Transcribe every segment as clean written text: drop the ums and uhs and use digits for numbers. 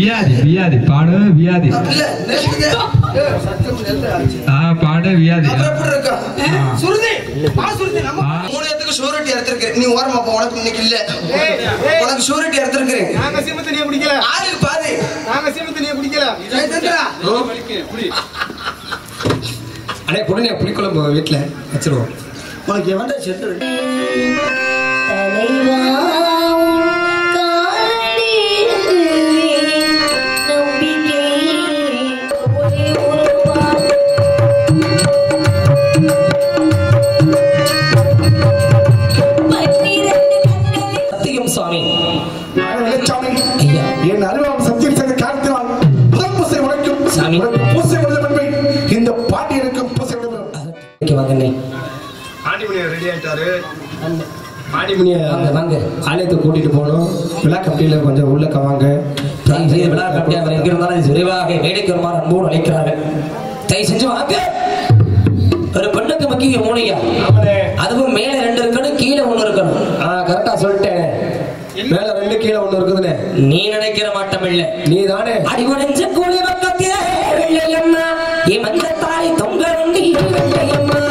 வியாதி வியாதி பாடு வியாதி பாடு வியாதி ஷூரிட்டி எடுத்திருக்கேன் நீ ஓரமா போ உனக்கு இன்னைக்கு இல்ல உனக்கு ஷூரிட்டி எடுத்திருக்கேன் நாங்க சீம தண்ணிய குடிக்கல ஆளுக்கு பாதி நாங்க சீம தண்ணிய குடிக்கல அடே குடினே புளிக்குழம்பு வீட்டுல வச்சிருவோம் உனக்கு எவன்டா செத்து தலைவா ஆலயத்தை கூட்டிட்டு போகணும் விழா கமிட்டியில கொஞ்சம் உள்ளக்க வாங்க விழா கமிட்டி அவர் எங்கிருந்தாலும் விரைவாக மேடைக்கு வருமாறு அன்போடு அழைக்கிறார்கள் தயவு செஞ்சு வாங்க ஒரு பெண்ணுக்கு முக்கிய மூணையா அதுவும் மேல 2 இருக்கணும் கீழே 1 இருக்கணும் கரெக்டா சொல்லிட்டேன் மேல 2 கீழே 1 இருக்குதுன்னு நீ நினைக்கிற மாட்டம் இல்ல நீ தானே அடிவடைஞ்ச கூலி பக்கத்திலே வெள்ளையம்மா என் மஞ்ச தாய் தொங்க வண்டி வெள்ளையம்மா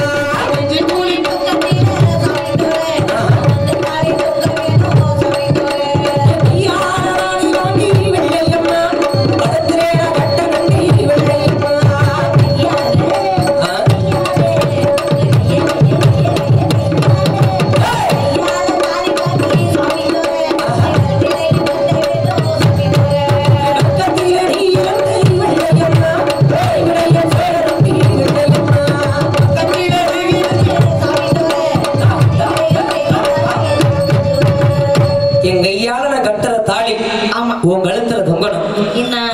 உன் கழுத்துல தொங்கணும்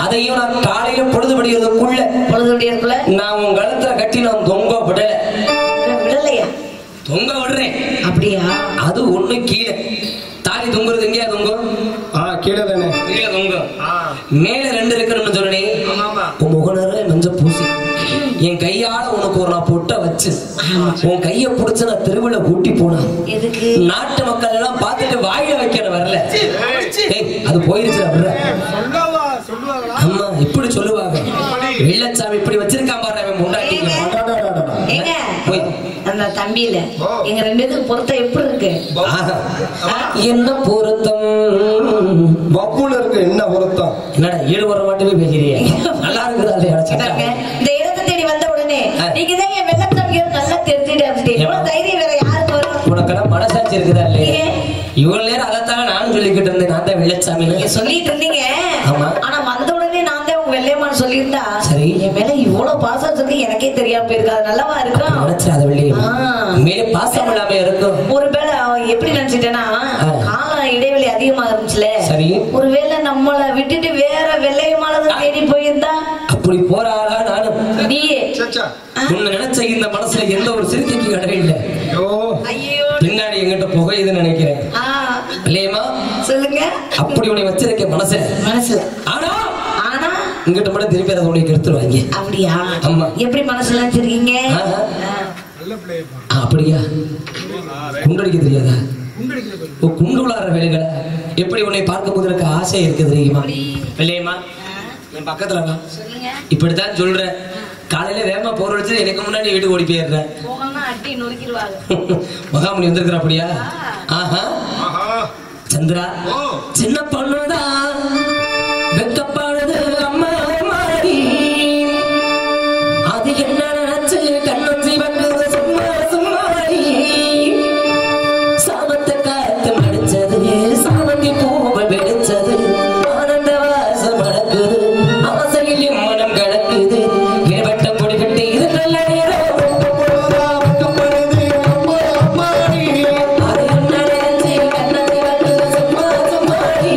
அதையும் நான் காலையில பொழுதுபடியதுக்குள்ள நான் உன் கழுத்துல கட்டி நான் தொங்க விடலையா தொங்க விடுறேன் அப்படியா அது ஒண்ணு கீழே தாலி தொங்குறது எங்கேயா தொங்கும் கீழே தானே கீழே தொங்கும் மேல 2 இருக்கணும்னு சொன்னேன் உன் முகநரை மஞ்சள் பூசி என் கையால உனக்கு ஒரு நான் பொட்ட வச்சு உன் கைய புடிச்சு நான் தெருவுல கூட்டி போனா நாட்டு மக்கள் எல்லாம் பார்த்துட்டு வாயில வைக்கணும் வரல அது போயிருச்சு அம்மா இப்படி சொல்லுவாங்க வெள்ளச்சாமி இப்படி வச்சிருக்கான் பாரு முன்னாடி அந்த தம்பியில எங்க 2 பேருக்கு பொருத்தம் எப்படி இருக்கு என்ன பொருத்தம் பப்புல இருக்கு என்ன பொருத்தம் என்னடா 7 வர மாட்டவே பேசுறீங்க நல்லா இருக்குதா இந்த இடத்தை தேடி வந்த உடனே நீங்க தான் என் வெள்ளச்சாமிக்கு நல்லா தெரிஞ்சுட்டு தைரியம் வேற யாருக்கு வரும் உனக்கெல்லாம் மனசாட்சி இருக்குதா இல்லையா இவ்வளவு நேரம் அதைத்தான் நானும் சொல்லிக்கிட்டு இருந்தேன் நான் தான் வெள்ளச்சாமி சொல்லிட்டு இருந்தீங்க ஆனா வந்த உடனே நான் தான் உங்க வெள்ளையம்மான்னு சொல்லியிருந்தா சரி என் மேல இவ்வளவு பாசம் சொல்லி எனக்கே தெரியாம போயிருக்கு அது நல்லவா இருக்கும் நினைச்சாத வெள்ளையம்மா மேலே பாசம் இல்லாம இருக்கும் ஒருவேளை எப்படி நினைச்சிட்டேன்னா கால இடைவெளி அதிகமா இருந்துச்சுல சரி ஒருவேளை நம்மள விட்டுட்டு வேற வெள்ளையம்மாலதான் தேடி போயிருந்தா அப்படி போறாளா நானும் நீயே உன்னை நினைச்ச இந்த மனசுல எந்த ஒரு சிறுத்தைக்கு இடம் இல்லை பின்னாடி எங்கிட்ட புகையுதுன்னு நினைக்கிறேன் இல்லையம்மா சொல்லுங்க அப்படி உன்னை வச்சிருக்க மனசு ஆனா இங்கிட்ட மட்டும் திருப்பி அதை உனக்கு எடுத்துருவாங்க அப்படியா ஆமா எப்படி மனசுல வச்சிருக்கீங்க அப்படியா குண்டடிக்க தெரியாதா குண்டு விளாடுற வேலைகளை எப்படி உன்னை பார்க்கும் போது எனக்கு ஆசை இருக்கு தெரியுமா இல்லையம்மா என் பக்கத்துல இப்படித்தான் சொல்றேன் காலையில வேகமா போற வச்சு எனக்கு முன்னாடி வீட்டுக்கு ஓடி போயிடுறேன் மகாமுனி வந்திருக்கிற அப்படியா சந்திரா சின்ன பொண்ணுதான் வெக்கப்பாடுது அம்மா மாறி அது என்ன நினைச்சு கண்ணம் சிவக்குது சும்மா சும்மாடி சாமத்தை காத்து மடிச்சது சாமந்தி பூவை வெடிச்சது ஆனந்த வாசம் அடக்குது அவசையில் மனம் கிடக்குது ஏவட்ட பொடி கட்டி இது நல்ல நேரம் அது என்ன நினைச்சு கண்ணம் சிவக்குது சும்மா சும்மாடி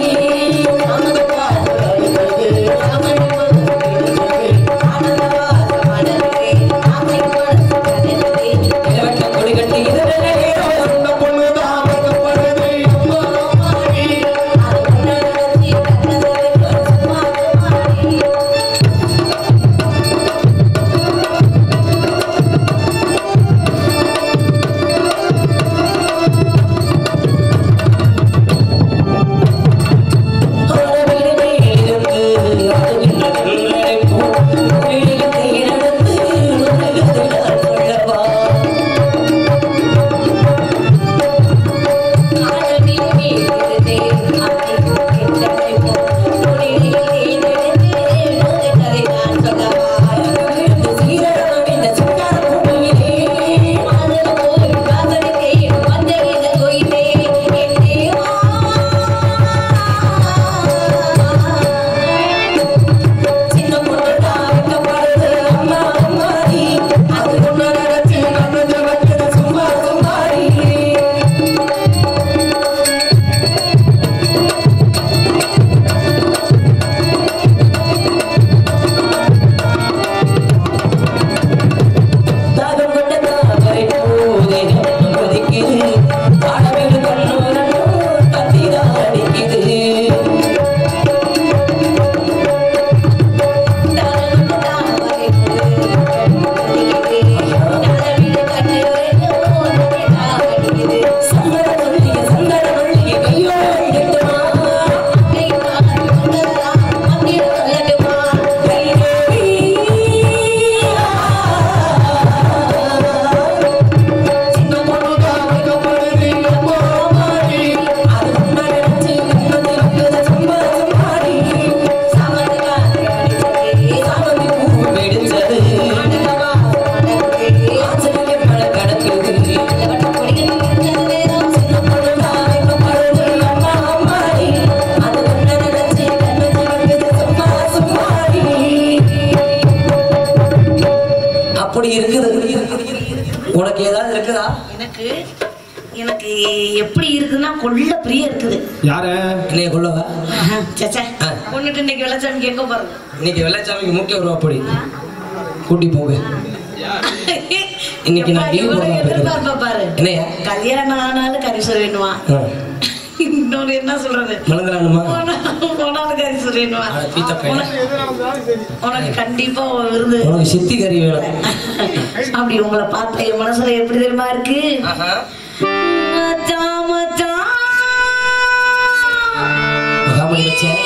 அப்படி இருக்குது. உனக்கு ஏதாவது இருக்குதா? எனக்கு எனக்கு எப்படி இருக்குன்னா கொள்ள பிரியம் இருக்குது. யார என்னைய கொள்ளவா? சச்சா பொண்ணுட்டு இன்னைக்கு வெள்ளச்சாமி கேட்க பாருங்க. இன்னைக்கு வெள்ளச்சாமிக்கு முக்கிய ஒரு அப்படி கூட்டி போங்க. இன்னைக்கு நான் எதிர்பார்ப்பா பாரு. என்னையா கல்யாணம் ஆனாலும் கறி சொல்லிடுவா. இன்னொரு என்ன சொல்றது போனாலும் கறி சொல்லிடுவா. உனக்கு கண்டிப்பா விருந்து உனக்கு சித்தி கறி வேணும். அப்படி உங்களை பார்த்தா என் மனசுல எப்படி தெரியுமா இருக்கு? மச்சான் மச்சான் மகாமணி வச்சேன்.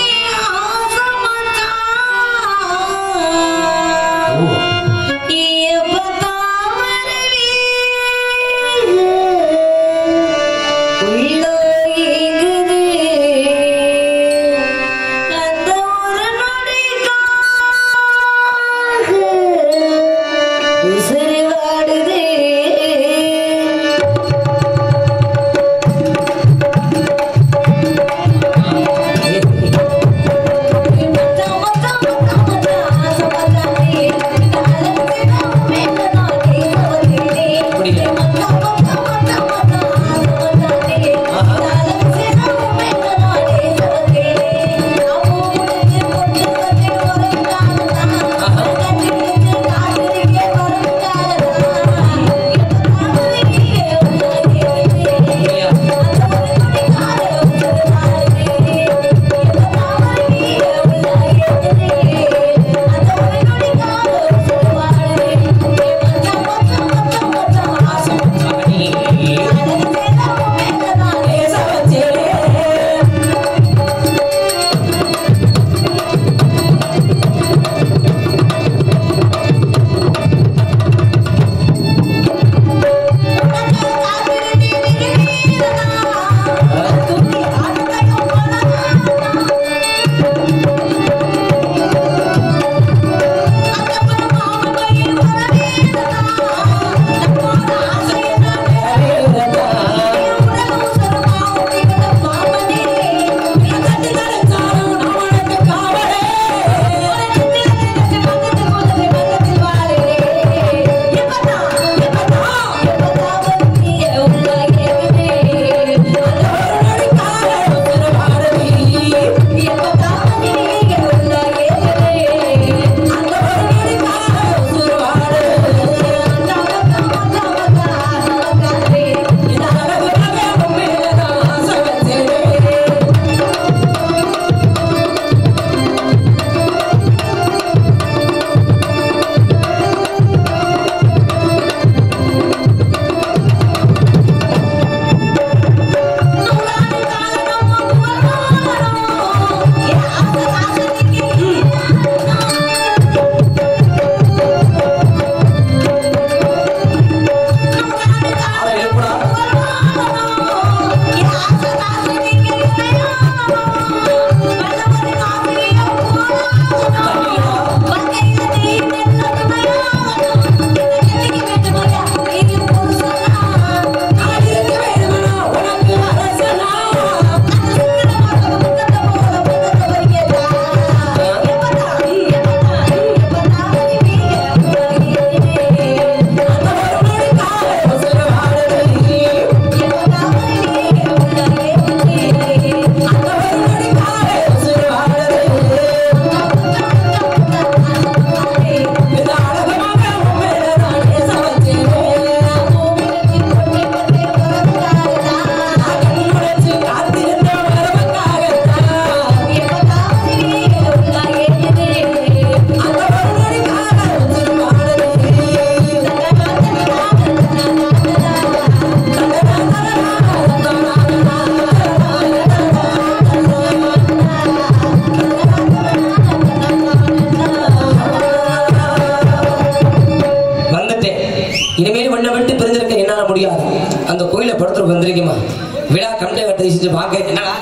விழா கமிட்டியை செஞ்சு வாங்க. என்னடா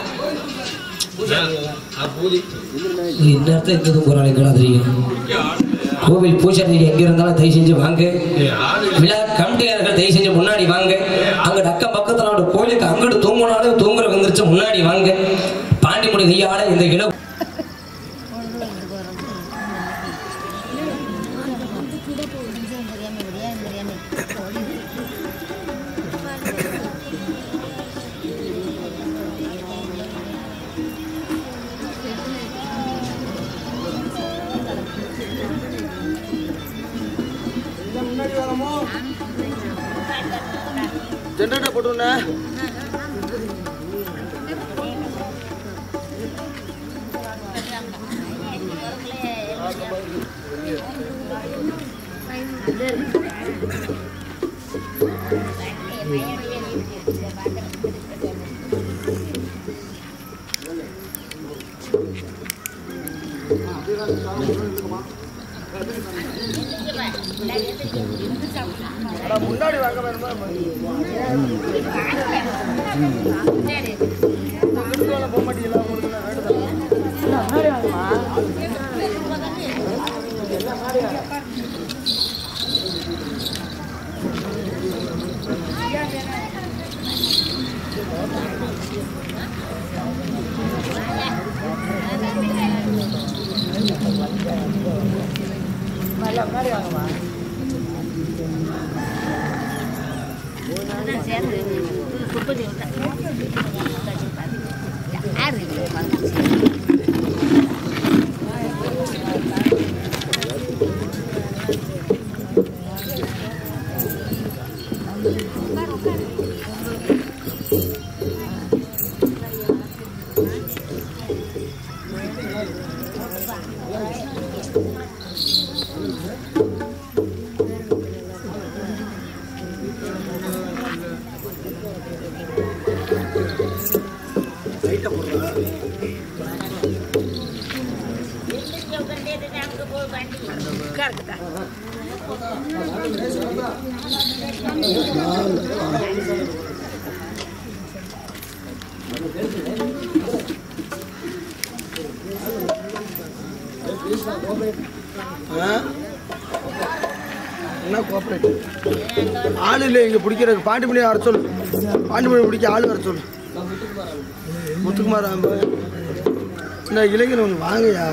கோவில் பூஜாரி எங்க இருந்தாலும் தயவு செஞ்சு வாங்க. விழா கமிட்டியாளர்கள் தயவு செஞ்சு முன்னாடி வாங்க. அங்க அக்கம் பக்கத்துல கோயிலுக்கு அங்கிட்டு தூங்கினாலும் தூங்குற வந்துருச்சு முன்னாடி வாங்க. பாண்டிமுடி கையால இந்த இடம் ஜெனரேட்டர் போட்டுண்ணே. முன்னாடி வாங்க போக மாட்டீங்களா? என்ன கோஆபரேட் ஆள் இல்லை இங்கே பிடிக்கிறது. பாண்டிமணி வர சொல்லு. பாண்டிமணி பிடிக்க ஆள் வர சொல்லு. முத்துக்குமார் இந்த இளைஞர் ஒன்று வாங்கயா.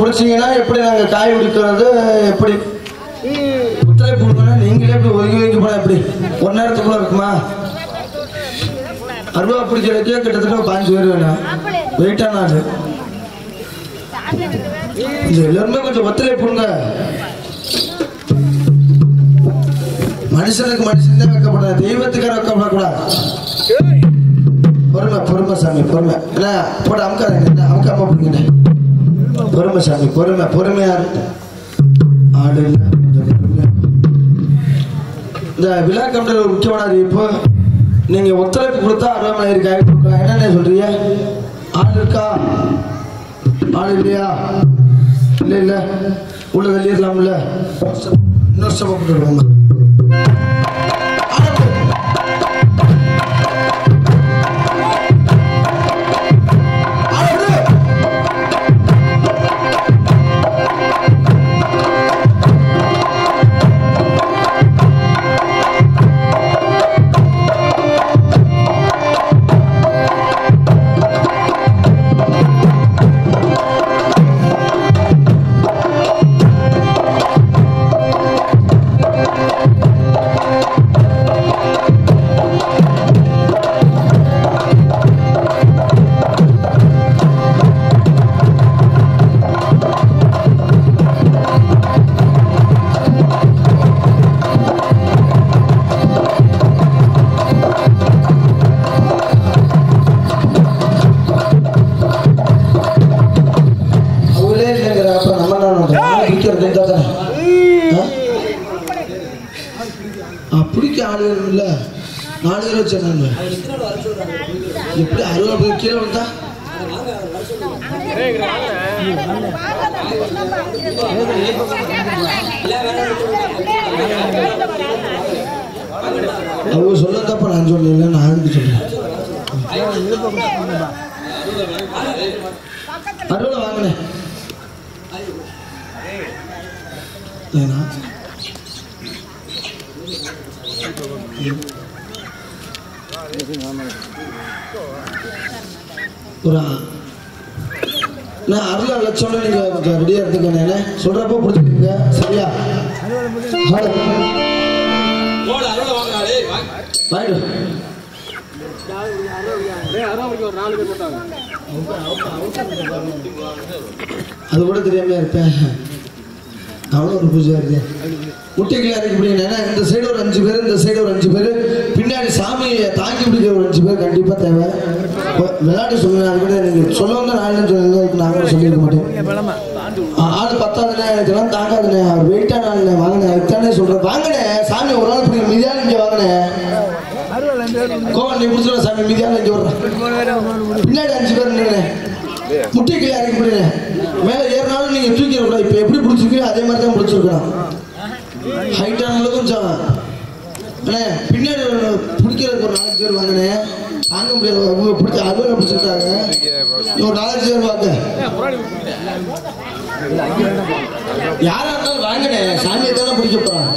பிடிச்சீங்கன்னா எப்படி நாங்க காய் பிடிக்கிறது, எப்படி புத்தரை போடுறோம்னா நீங்களே எப்படி ஒதுக்கி ஒதுக்கி போனா எப்படி ஒரு நேரத்துக்குள்ள இருக்குமா? அருவா பிடிக்கிறதுக்கே கிட்டத்தட்ட 5 பேர் வேணும். வெயிட்டான ஆளு. இது எல்லாருமே கொஞ்சம் ஒத்துழை போடுங்க. மனுஷனுக்கு மனுஷன் தான் வைக்கப்படாது, தெய்வத்துக்கார வைக்கப்படக்கூடாது. பொறுமை பொறுமை சாமி பொறுமை. என்ன போட அமுக்காதீங்க, அமுக்காம பிடிங்க. பொறுமை சாமி பொறுமை. பொறுமையா ஆடு இந்த விழா கமிட்டியில் ஒரு முக்கியமான அறிவிப்பு. நீங்க ஒத்துழைப்பு கொடுத்தா அருவாமலைக்காக கொடுக்கலாம். என்னென்ன சொல்றீங்க? ஆள் இருக்கா? ஆள் இல்லையா? இல்ல இல்ல உள்ள வெளியிடலாம்ல. இன்னொரு ஸ்டெப் போட்டுருவாங்க. பிடிக்க ஆளு இல்ல 4 கிலோ சொன்னாங்க. எப்படி 60 கிலோ வந்தா அவங்க சொல்லதப்ப நான் சொல்லல, நான் அதுக்கு சொல்றேன். அறுவலை வாங்கினேன். நான் 6 லட்சம் நீங்க ரெடியா எடுத்துக்கண்ணே. சொல்றப்ப பிடிச்சிருக்கீங்க சரியா? அது கூட தெரியாம இருப்பேன். அவ்வளோ ஒரு பூஜை இருக்கு. முட்டைக்குள்ள இறக்கி பிடிங்க. இந்த சைடு ஒரு 5 பேர், இந்த சைடு ஒரு 5 பேர், பின்னாடி சாமியை தாங்கி பிடிக்கிற ஒரு 5 பேர் கண்டிப்பா தேவை. விளையாட்டு சொல்லுங்க. அது கூட நீங்க சொல்ல வந்த 4 சொல்லுங்க. நாங்களும் சொல்லியிருக்க மாட்டோம். ஆள் 10ஆதுண்ணே, இதெல்லாம் தாங்காதுண்ணே, அவர் வெயிட்டான ஆளுண்ணே, வாங்கினேன். அதுதானே சொல்றேன். வாங்கினேன் சாமி ஒரு நாள் பிடிக்க மீதியான இங்கே வாங்கினேன். கோவம் நீ பிடிச்சிட சாமி மீதியான இங்கே வர்றேன். பின்னாடி 5 பேர் நின்று முட்டைக்கு இறக்கி பிடிங்க. மேலே ஏறினாலும் நீங்க தூக்கிடக்கூடாது. இப்போ எப்படி பிடிச்சிருக்கீங்க அதே மாதிரி தான் பிடிச்சிருக்கணும். ஹைட்டானாலும் கொஞ்சம் அண்ணே பின்னாடி பிடிக்கிறதுக்கு ஒரு 4 பேர் வாங்கினே. தாங்க முடியாது. அவங்க பிடிச்ச அறுவலை பிடிச்சிருக்காங்க. ஒரு 4 பேர் வாங்க. யாரா இருந்தாலும் வாங்கினே. சாமியை தானே பிடிக்க போறான்.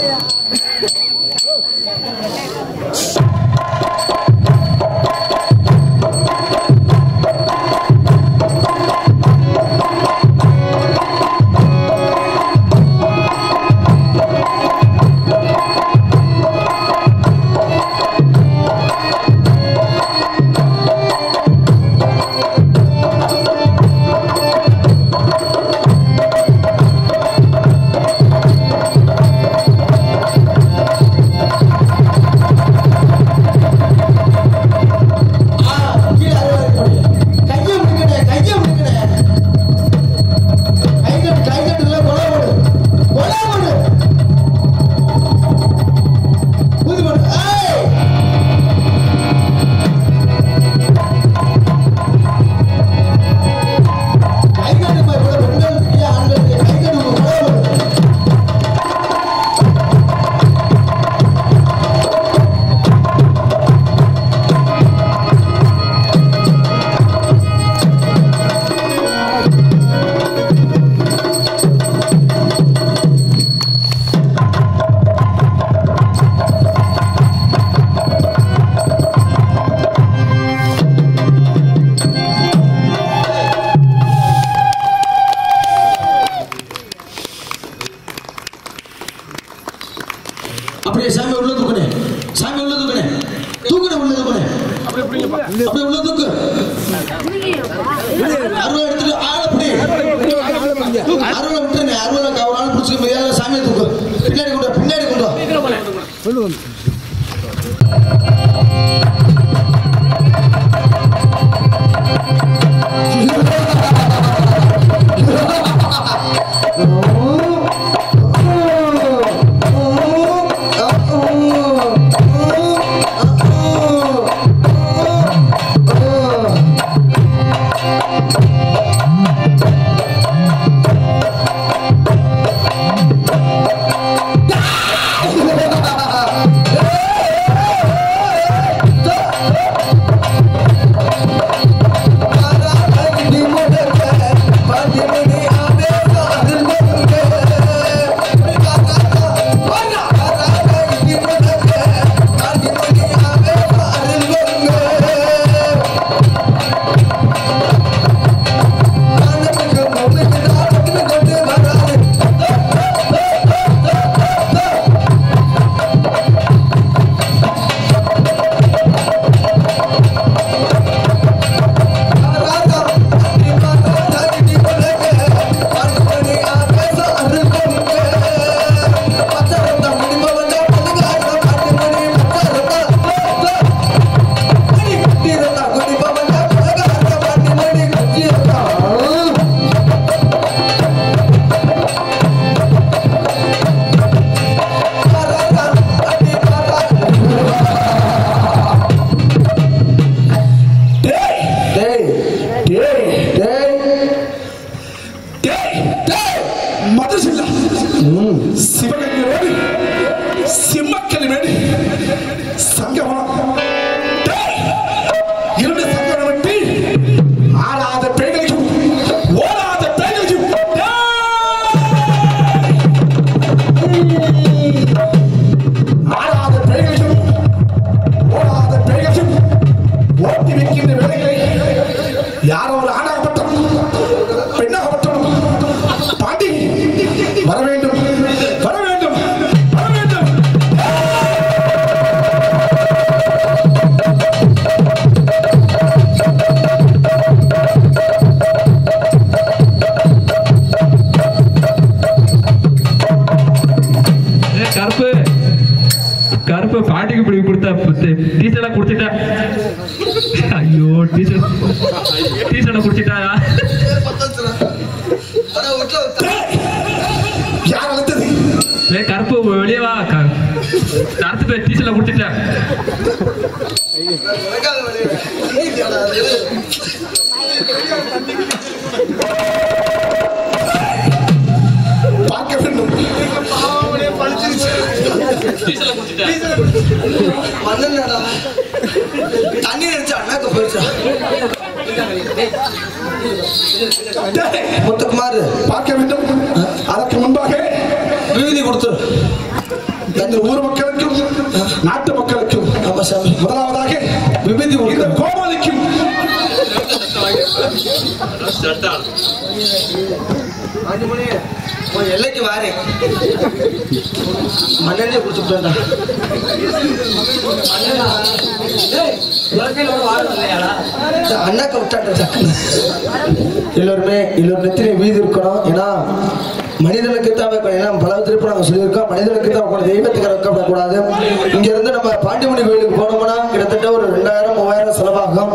கொடுத்த டீச்சர்லாம் குடிச்சிட்டா. ஐயோ டீச்சரை குடிச்சிட்டாயா? யார் வளர்த்தது? கருப்பு வெளியே வா. அடுத்து போய் டீச்சர்ல குடிச்சிட்டேன். பார்க்க வேண்டும். தண்ணி நினைச்சா அண்ணாக்க போயிடுச்சா? முத்துக்குமார் பார்க்க வேண்டும். அதற்கு முன்பாக விருதி கொடுத்துரு. இந்த ஊர் மக்களுக்கும் நாட்டு மக்களுக்கும் முதலாவதாக விபதி கோமாளிக்கும் எல்லைக்கு வாரே மண்ணெண்ணே குடிச்சுட்டா. அண்ணாக்க விட்டாட்ட எல்லோருமே நெத்திலே வீதி இருக்கணும். ஏன்னா மனிதனுக்கு தான் ஏன்னா பல திருப்பி நாங்கள் சொல்லியிருக்கோம், மனிதனுக்கு தான் உட்காந்து தெய்வத்துக்கு வைக்கப்படக்கூடாது. இங்க இருந்து நம்ம பாண்டிமணி கோயிலுக்கு போனோம்னா கிட்டத்தட்ட ஒரு 2000-3000 செலவாகும்.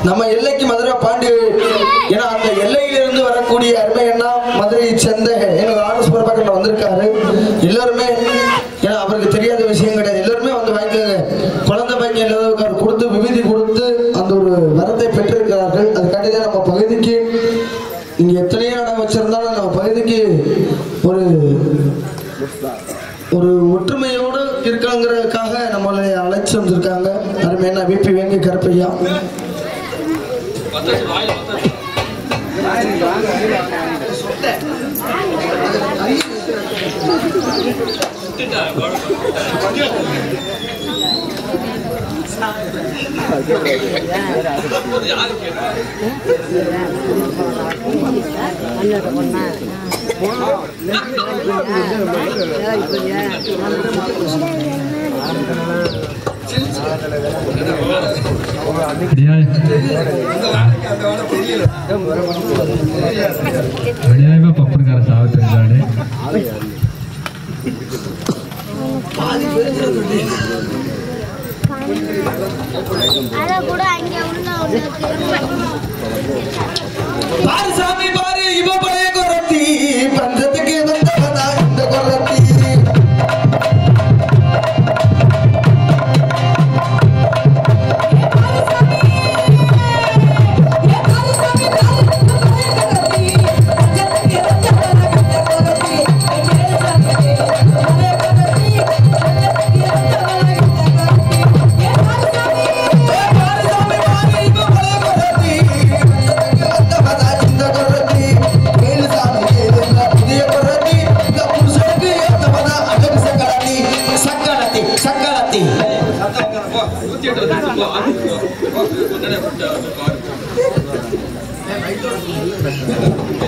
நம்ம எல்லைக்கு மதுரை பாண்டி, ஏன்னா அந்த எல்லையிலிருந்து வரக்கூடிய அருமையண்ணா மதுரையை சேர்ந்த எங்க ஆர்எஸ் பிரபாகர் வந்திருக்காரு. எல்லாருமே ஏன்னா அவருக்கு தெரியாத விஷயம் கிடையாது. எல்லாருமே வந்து வாங்கிக்கோங்க. குழந்தை பாக்கியம் இல்லாதவருக்கு அவர் கொடுத்து விபதி கொடுத்து அந்த ஒரு வரத்தை பெற்றிருக்கிறார்கள். அதுக்காண்டி தான் நம்ம பகுதிக்கு இங்க எத்தனையோ இடம் வச்சிருந்தாலும் நம்ம பகுதிக்கு ஒரு ஒற்றுமையோடு இருக்கணுங்கிறதுக்காக நம்மளை அழைச்சி வந்திருக்காங்க. அருமையான விபி வேங்கை கருப்பையா. பப்பனுக்கார சாவிட்டு பாரு சாமி பாரு, இவ பழைய குரத்தி பஞ்சத்துக்கு வந்தவனா இந்த குரத்தி.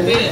Hey!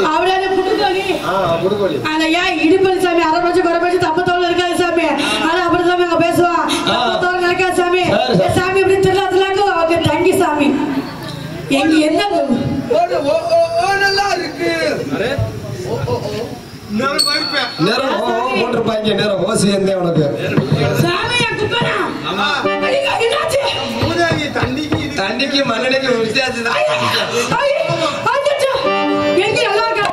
அப்படியே புட்டுக்கோழி புடுக்கோழி அதையா இடுப்பல் சாமி அரை பச்சு குறை பச்சு தப்பத்தோடு இருக்காது சாமி ஆனா அப்படி சாமி அங்க பேசுவான் தப்பத்தோடு நடக்காது சாமி சாமி இப்படி திருலாத்துலாக்கு அவங்க தங்கி சாமி எங்க என்ன நல்லா இருக்கு நேரம் போட்டிருப்பாங்க நேரம் ஓசி இருந்தே உனக்கு சாமியா குப்பனா தண்ணிக்கு மண்ணடைக்கு வித்தியாசம் எங்க நல்லா இருக்கா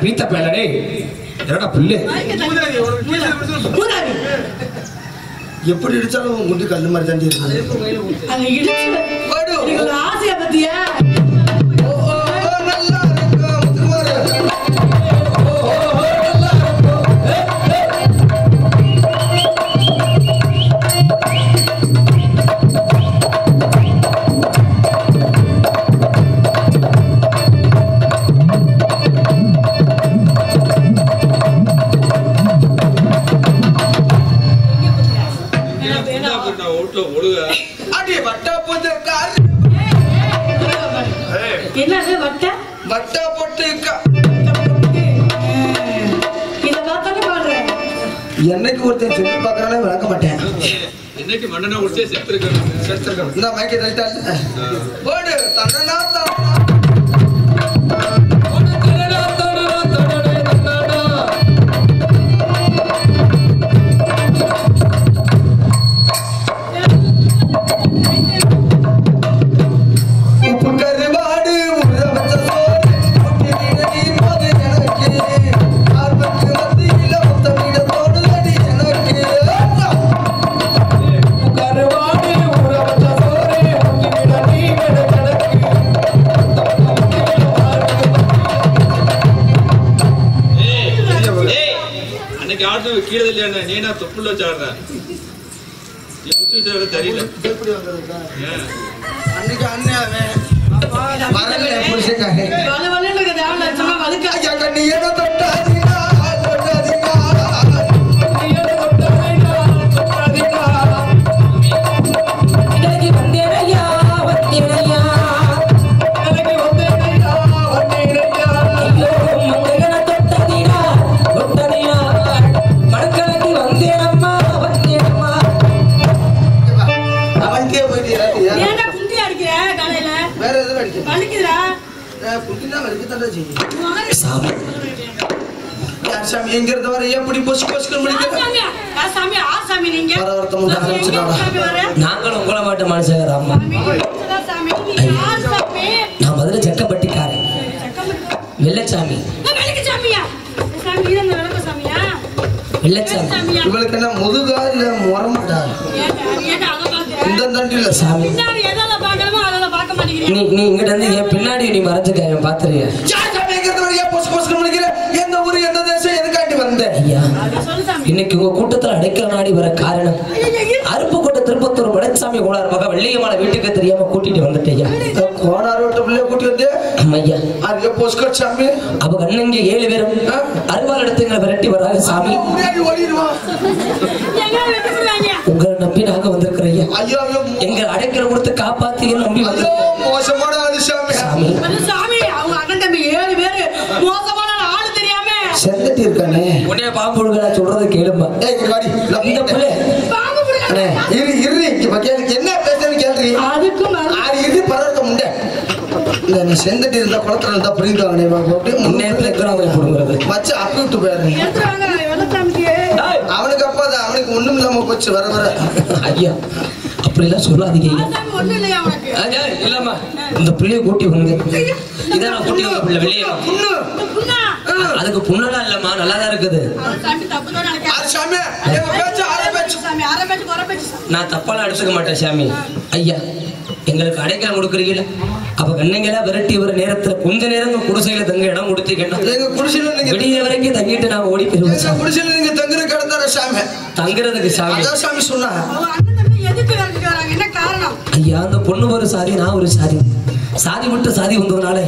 பீத்த பேலடே என்னடா பிள்ளை எப்படி இடிச்சாலும் முட்டி கல்லு மாதிரி தாண்டி இருக்கு அங்க இடிச்சு ஒரு ஆசைய பத்தியா என்னது வட்டா போட்டு இத பார்த்தானே பாடுறேன் என்னைக்கு ஒருத்தன் சொல்லி பார்க்கறானே விளக்க மாட்டேன் என்னைக்கு மண்ணனா உடிச்சே செத்துருக்கணும் இந்த மைக்கை ரைட்டா போடு தண்டனா கீழே இல்லையா நீனா தொப்புள்ள வச்சாடுற தெரியல அன்னைக்கு அண்ணாவே வரல புருஷக்காக நீ என்ன தொட்டாதீங்க சாமி எங்க இருந்து வர எப்படி பொஸ் பொஸ்கல் முடிக்க சாமி சாமி நீங்க நாங்களும் உங்களை மட்டும் மனுஷன் அம்மா சாமி யார் சாமி நான் முதல்ல செக்கப்பட்டிக்காரன் வெள்ளச்சாமி சாமியா சாமி இது நடக்க சாமியா வெள்ளச்சாமி இவளுக்கு என்ன முதுகா இல்ல முறமாடா இந்த தண்டி இல்ல சாமி பின்னாடி எதால பார்க்கணுமோ அதல பார்க்க மாட்டீங்க நீ இங்கிட்ட இருந்து என் பின்னாடி நீ மறைஞ்சுக்க என் பாத்துறியா சாமி எங்க இருந்து வர ஏன் பொஸ் பொஸ்கல் முடிக்கிற எந்த ஊரு எந்த தேசம் எதுக்காண்டி வந்த ஐயா சொல்லு சாமி இன்னைக்கு உங்க கூட்டத்துல அடைக்கல நாடி வர காரணம் அருப்புக்கோட்டை திருப்பத்தூர் வடச்சாமி கோளாறு மக வெள்ளியமான வீட்டுக்கு தெரியாம கூட்டிட்டு வந்துட்டேயா கோடார் விட்டு பிள்ளைய கூட்டி வந்து ஐயா அது பொஸ்கல் சாமி அவ கண்ணங்க 7 பேரும் அருவாள் எடுத்துங்களை விரட்டி வராங்க சாமி முன்னாடி ஓடிடுவான் உங்களை நம்பி நாங்க வந்திருக்கிறோம் ஐயா ஐயோ எங்க அடைக்கல கொடுத்து காப்பாத்தி நம்பி ஐயோ மோசமான ஆளு சாமி சாமி சாமி அவங்க அண்ணன் தம்பி 7 பேரு மோசமான ஆளு தெரியாம செந்தட்டி இருக்கானே உடனே பாம்பு நான் சொல்றது கேளுமா ஏய் இங்க வாடி இந்த பிள்ளை பாம்பு புடிங்க இரு இரு இங்க பக்கேலுக்கு என்ன பேசுறேன்னு கேள்றீ அதுக்கும் ஆறு இது பரவத்த முண்டை இந்த நீ செந்தட்டி இருந்தா குளத்துல இருந்தா புரிந்து வாங்கினே முன்னேறத்துல இருக்கிறவங்க புடுங்கிறது வச்சு அப்பி விட்டு போயிடுறேன் எடுத்துறாங்க வெள்ளச்சாமிக்கு அவனுக்கு அப்பா தான் அவனுக்கு ஒண்ணும் இல்லாம போச்சு வர வர ஐயா அப்படிலாம் சொல்லாதீங்க ஐயா சாமி ஒண்ணு இல்லையா உனக்கு ஐயா இல்லம்மா இந்த பிள்ளைய கூட்டி வந்து இதான் நான் கூட்டி வந்த பிள்ளை வெளியே புண்ணு புண்ணா அதுக்கு புண்ணெல்லாம் இல்லம்மா நல்லாதான் இருக்குது சாமி தப்பு தான் நினைக்கிறேன் ஆறு சாமி எங்க பேச்சு ஆறு பேச்சு சாமி அரை பேச்சு குறை பேச்சு நான் தப்பாலாம் எடுத்துக்க மாட்டேன் சாமி ஐயா எங்களுக்கு அடைக்கலம் கொடுக்குறீங்களா அப்ப கண்ணைங்களா விரட்டி ஒரு நேரத்துல கொஞ்ச நேரம் குடிசையில தங்க இடம் கொடுத்தீங்கன்னா எங்க குடிசையில நீங்க விடிய வரைக்கும் தங்கிட்டு நாங்க ஓடி போயிருவோம் எங்க சாமி. குடிசையில நீங்க தங்குற கிடந்தார சாமி தங்குறதுக்கு சாமி அதான் சாமி சொன்னா அவங்க அண்ணன் தம்பி எதுக்கு வராங்க என்ன காரணம் ஐயா அந்த பொண்ணு ஒரு சாதி நான் ஒரு சாதி சாதி விட்டு சாதி வந்ததுனால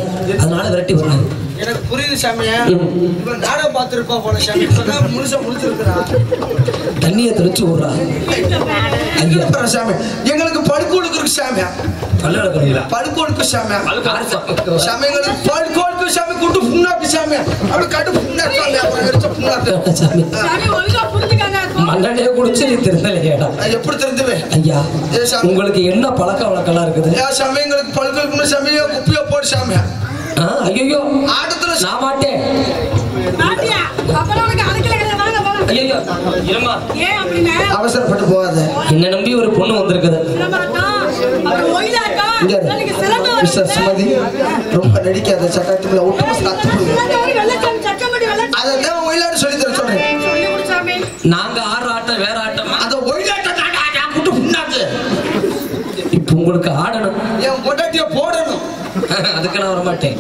அதனால விரட்டி வர்றாங்க. எனக்கு புரியுது சாமியா. இவன் நாடகம் பார்த்துருப்பா போல சாமி. இப்பதான் முழுசா முடிச்சிருக்கிறா. தண்ணியை தெளிச்சு விடுறா. ஐயா சாமி எங்களுக்கு படுக்கோடுக்கு இருக்கு சாமியா. படுக்கோடுக்கு சாமியா. சாமி எங்களுக்கு படுக்கோடுக்கு சாமி கூட்டு புண்ணாக்கு சாமியா. அப்படி கட்டு புண்ணாக்கு சாமியா. சாமி மண்ணெண்ணைய குடிச்சு நீ திருந்தலையாடா. எப்படி தெரிஞ்சுவேன் ஐயா? உங்களுக்கு என்ன பழக்க வழக்கெல்லாம் இருக்குது? சாமி எங்களுக்கு படுக்கோடுக்கு சாமியா குப்பியா போடு சாமியா. ஐயோ ஆட்டத்துல நான் மாட்டேன். அவசரப்பட்டு போகாத. என்ன நம்பி ஒரு பொண்ணு வந்திருக்குது. சுமதி ரொம்ப நடிக்காத சட்டத்துல அதான் ஒயிலாட்டு சொல்லி தர சொல்றேன். நாங்க ஆறு ஆட்டம் வேற ஆட்டம். அந்த ஒயிலாட்ட கூட்டு புண்ணாக்கு. இப்ப உங்களுக்கு ஆடணும். என் பொண்டாட்டிய போடணும். அதுக்கு நான் வர மாட்டேன்.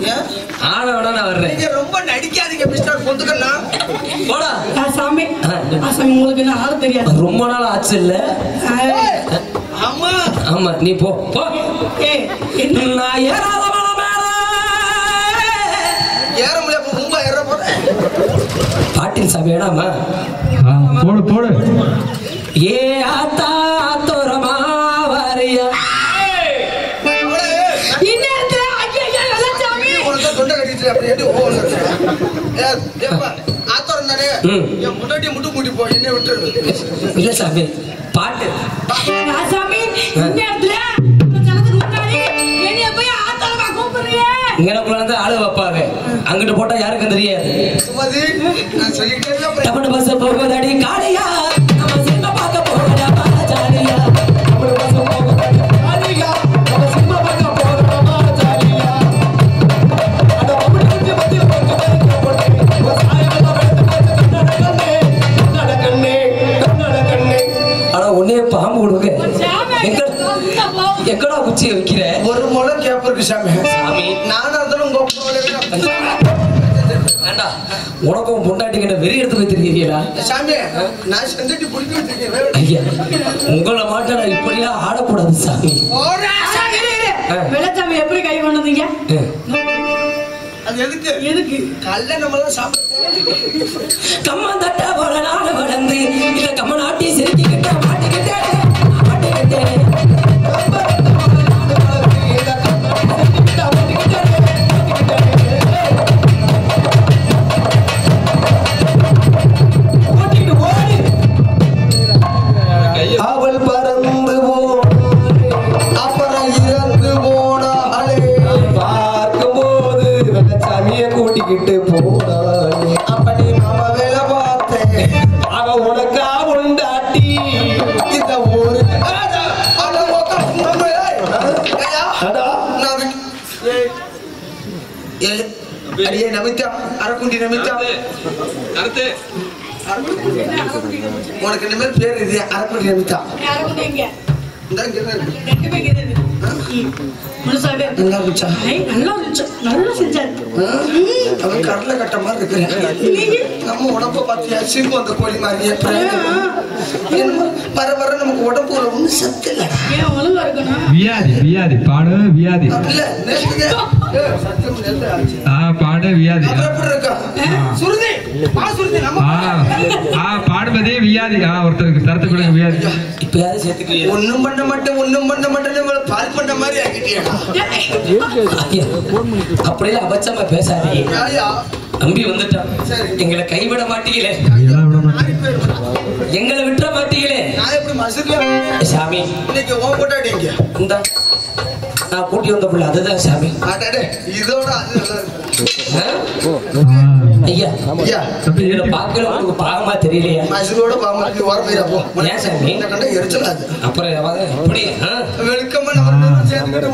ஆட வேணா நான் வர்றேன். நீங்க ரொம்ப நடிக்காதீங்க மிஸ்டர் பொந்துக்கண்ணா. போடா சாமி. உங்களுக்கு என்ன ஆட தெரியாது. ரொம்ப நாள் ஆச்சு இல்ல? ஆமா ஆமா நீ போ போ. நான் ஏறாத ஏற முடியாது. ரொம்ப ஏற போறேன். பாட்டில் சாமி வேணாமா? போடு போடு. ஏ ஆத்தா தோரமா வாரியா. தொண்டை கட்டிட்டு அப்படி எப்படி ஆத்தோரம் தானே. என் முன்னாடி முட்டு கூட்டி போ. என்ன விட்டுரு. இல்ல சாமி பாட்டு. இங்கனக்குள்ள ஆளு வைப்பாங்க. அங்கிட்டு போட்டா யாருக்கும் தெரியாது. நான் சொல்லிட்டே தமிழ் பஸ் போகுதடி காளியா. நம்ம சினிமா பார்க்க போறோம்டா பாஜாலியா. தமிழ் பஸ் போகுதடி காளியா. நம்ம சினிமா பார்க்க போறோம்டா பாஜாலியா. அட தமிழ் பத்தி போட்டு சாயல கண்ணே. அட ஒண்ணே பாம்பு விடுங்க. எங்கடா குச்சியை வைக்கிற? ஒரு முளை கேப் இருக்கு சாமி. சாமி நானும் அதெல்லாம் உங்க வேண்டா. உனக்கும் பொண்டாட்டிக்கிட்ட வெறி எடுத்து வைத்திருக்கீங்களா சாமி? நான் செஞ்சுட்டு பிடிக்க வச்சிருக்கேன். ஐயா உங்களை மாட்ட நான் இப்படிலாம் ஆடக்கூடாது சாமி. வெள்ளச்சாமி எப்படி கை கொண்டதுங்க? அது எதுக்கு? எதுக்கு? கல்ல நம்மளாம் சாப்பிட்டு கம்ம தட்ட போல நாடு வளர்ந்து இல்ல கம்ம நாட்டி சிரிக்கிட்ட மாட்டிக்கிட்டே மாட்டிக்கிட்டே. அவள் பறந்து அப்புறம் இறந்து போனாளே. பார்க்கும்போது வெள்ளச்சாமியை கூட்டிக்கிட்டு போனானே. அப்படி நாம வேலை பார்த்தேன். அவ உனக்கா உண்டாட்டி இந்த ஊரு அடியே நமித்தா அரக்குண்டி நமித்தா. உனக்கு இனிமேல் பேர் இது அரக்குண்டி நமித்தா. நல்லா இருந்துச்சா? அவன் கடலை கட்ட மாதிரி இருக்கிறேன். நம்ம உடம்ப பார்த்தியா சிங்கு அந்த கோழி மாதிரியே வர வர நமக்கு உடம்பு ஒன்றும் சத்து இல்லடா. வியாதி வியாதி பாடு வியாதி. பாடு வியாதி. பாடுவதே வியாதி. ஒருத்தருக்கு தரத்து கொடுங்க வியாதி. இப்பயாவது சேர்த்துக்க. ஒண்ணும் பண்ண மாட்டேன் ஒண்ணும் பண்ண மாட்டேன் பால் பண்ண மாதிரி ஆகிட்டியா? அப்படியே அபச்சமா பேசாதீங்க. நம்பி வந்துட்டான். எங்களை கைவிட மாட்டீங்களே. எங்களை விட்டுற மாட்டீங்களே. நான் எப்படி மசூர்ல சாமி இன்னைக்கு ஓ போட்டாட்டீங்க. இந்த நான் கூட்டி வந்த பிள்ளை அதுதான் சாமி. இதோட ஐயா ஐயா பாக்கல உங்களுக்கு பாகமா தெரியலையா? மசூரோட பாமாக்கு வர போயிரா போ. ஏன் சாமி கண்ட எரிச்சலாது. அப்புறம் எப்படி வெல்கமா நம்ம சேர்ந்துட்டு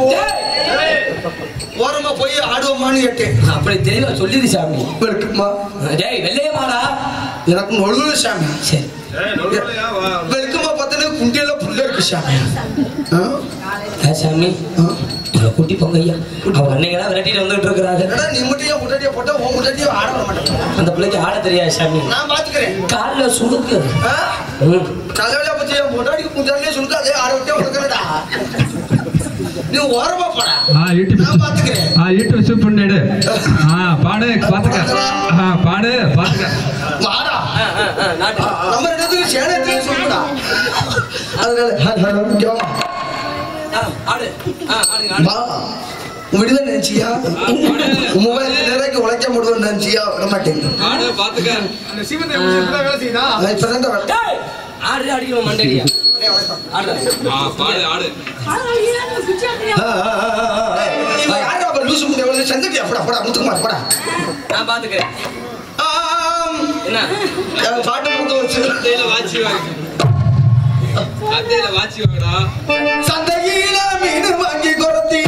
ஓரமா போய் ஆடுவோமான்னு கேட்டேன். அப்படி தெளிவா சொல்லிடு சாமி. வெல்கமா டேய் வெள்ளையமாடா எனக்கு நொழுது சாமி. சரி வெல்கமா பார்த்தா குண்டியில புள்ள இருக்கு சாமி. சாமி கூட்டி போங்க ஐயா. அவங்க அன்னைக்கெல்லாம் விரட்டிட்டு வந்துட்டு இருக்கிறாங்க. நீ முட்டையா முட்டாட்டியா போட்டா உன் முட்டாட்டியா ஆட வர மாட்டேன். அந்த பிள்ளைக்கு ஆட தெரியாது சாமி. நான் பாத்துக்கிறேன். காலில் சுடுக்கு தலைவலியா பத்தியா முட்டாட்டிக்கு முட்டாட்டியே சுடுக்கு அதே ஆட விட்டே உனக்குடா. நீ ஓரமா போடா. யூடியூப் நான் பாத்துக்கிறேன். யூடியூப் சூப் பண்ணிடு. பாடு பாத்துக்க. பாடு பாத்துக்க. வாடா. நம்ம இடத்துக்கு சேனத்துக்கு சொல்லுடா. அதனால ஹலோ கோ. ஆடு. வா. முடிவு நினைச்சியா? மொபைல் நிறைக்கு உழைக்க முடியும் நினைச்சியா? விட மாட்டேன். பாடு பாத்துக்க. அந்த சீமந்தை முடிச்சு வேலை செய்தா இப்பதான் வரேன். டேய் ஆடு அடிக்கணும் மண்டையா. ஆடு. பாடு ஆடு. யாரா அப்ப லூசு முண்டை வந்து சந்தடி அப்படா அப்படா முத்துக்குமார் போடா. நான் பாத்துக்கிறேன். என்ன பாட்டு முத்து வச்சு சந்தையில வாட்சி வாங்க. சந்தையில வாட்சி வாங்கடா. சந்தையில மீன் வாங்கி கொரத்தி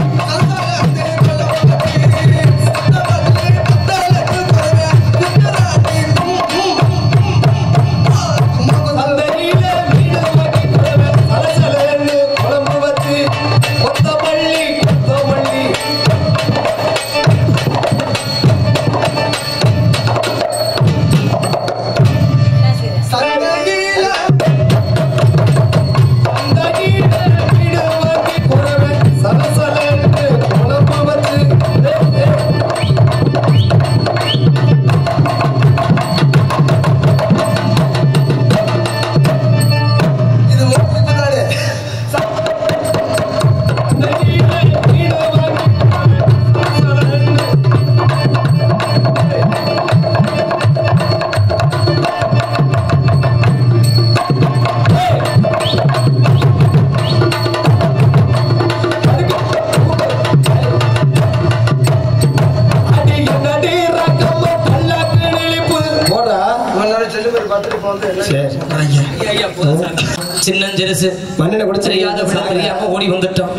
சின்னஞ்சிறுசு மண்ணெண்ணை கூட தெரியாத தெரியாம ஓடி வந்துட்டோம்.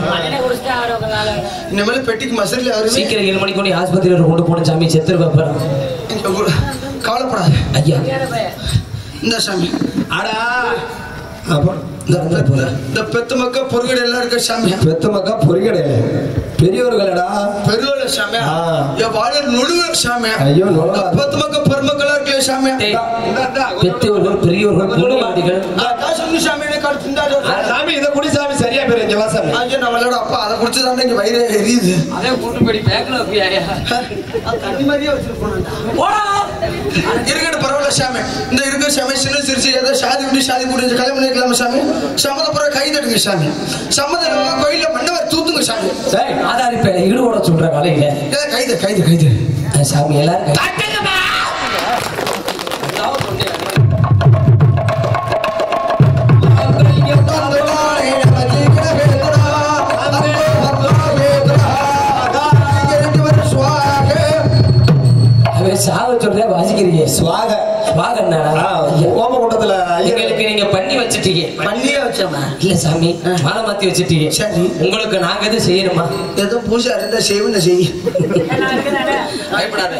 இனிமேல் பெட்டிக்கு மசரில் அவரு சீக்கிரம் 7 மணிக்கு கொண்டு ஆஸ்பத்திரியில் கொண்டு போன சாமி செத்துரு பாப்பறோம். கவலைப்படாது ஐயா. இந்த சாமி ஆடா இந்த பெத்து மக்கா பொருகடை எல்லாம் இருக்க சாமி. பெத்த மக்கா பொறிகடை பெரியவர்களடா பெருவள சாமி. என் வாழ நொழுவ சாமி. ஐயோ நொழுவா. பெத்து மக்கா பெருமக்களா இருக்க சாமி. பெரியவர்கள் பெரியவர்கள் புண்ணியவாதிகள் சாமி சாமி இதை குடி சாமி சரியா பேரு இங்க வாசாமி. ஐயோ நான் விளையாட அப்பா அதை குடிச்சுதான் இங்க வயிறு எரியுது. அதே கூட்டுப்படி பேக்கல வையா தண்ணி மாதிரியே வச்சிருப்போம். இருக்கட்டும் பரவாயில்ல சாமி. இந்த இருக்க சாமி சின்ன சிரிச்சு ஏதோ சாதி விட்டு சாதி முடிஞ்சு கல்யாணம் பண்ணிக்கலாமா சாமி? சம்மதப்புற கை தட்டுங்க சாமி. சம்மதம் கோயில மண்டவர் தூத்துங்க சாமி. ஆதாரி பேரை ஈடுபட சொல்ற காலையில கைது கைது கைது சாமி எல்லாரும் சாக சொல்ற வாசிக்கிறீங்க. சுவாக சுவாக ஓமகுண்டத்துல எங்களுக்கு நீங்க பண்ணி வச்சுட்டீங்க. பண்ணியே வச்சோமா? இல்ல சாமி மாலை மாத்தி வச்சுட்டீங்க. சரி உங்களுக்கு நாங்க எது செய்யணுமா? ஏதோ பூஜை இருந்தா செய்வேன் செய். பயப்படாத.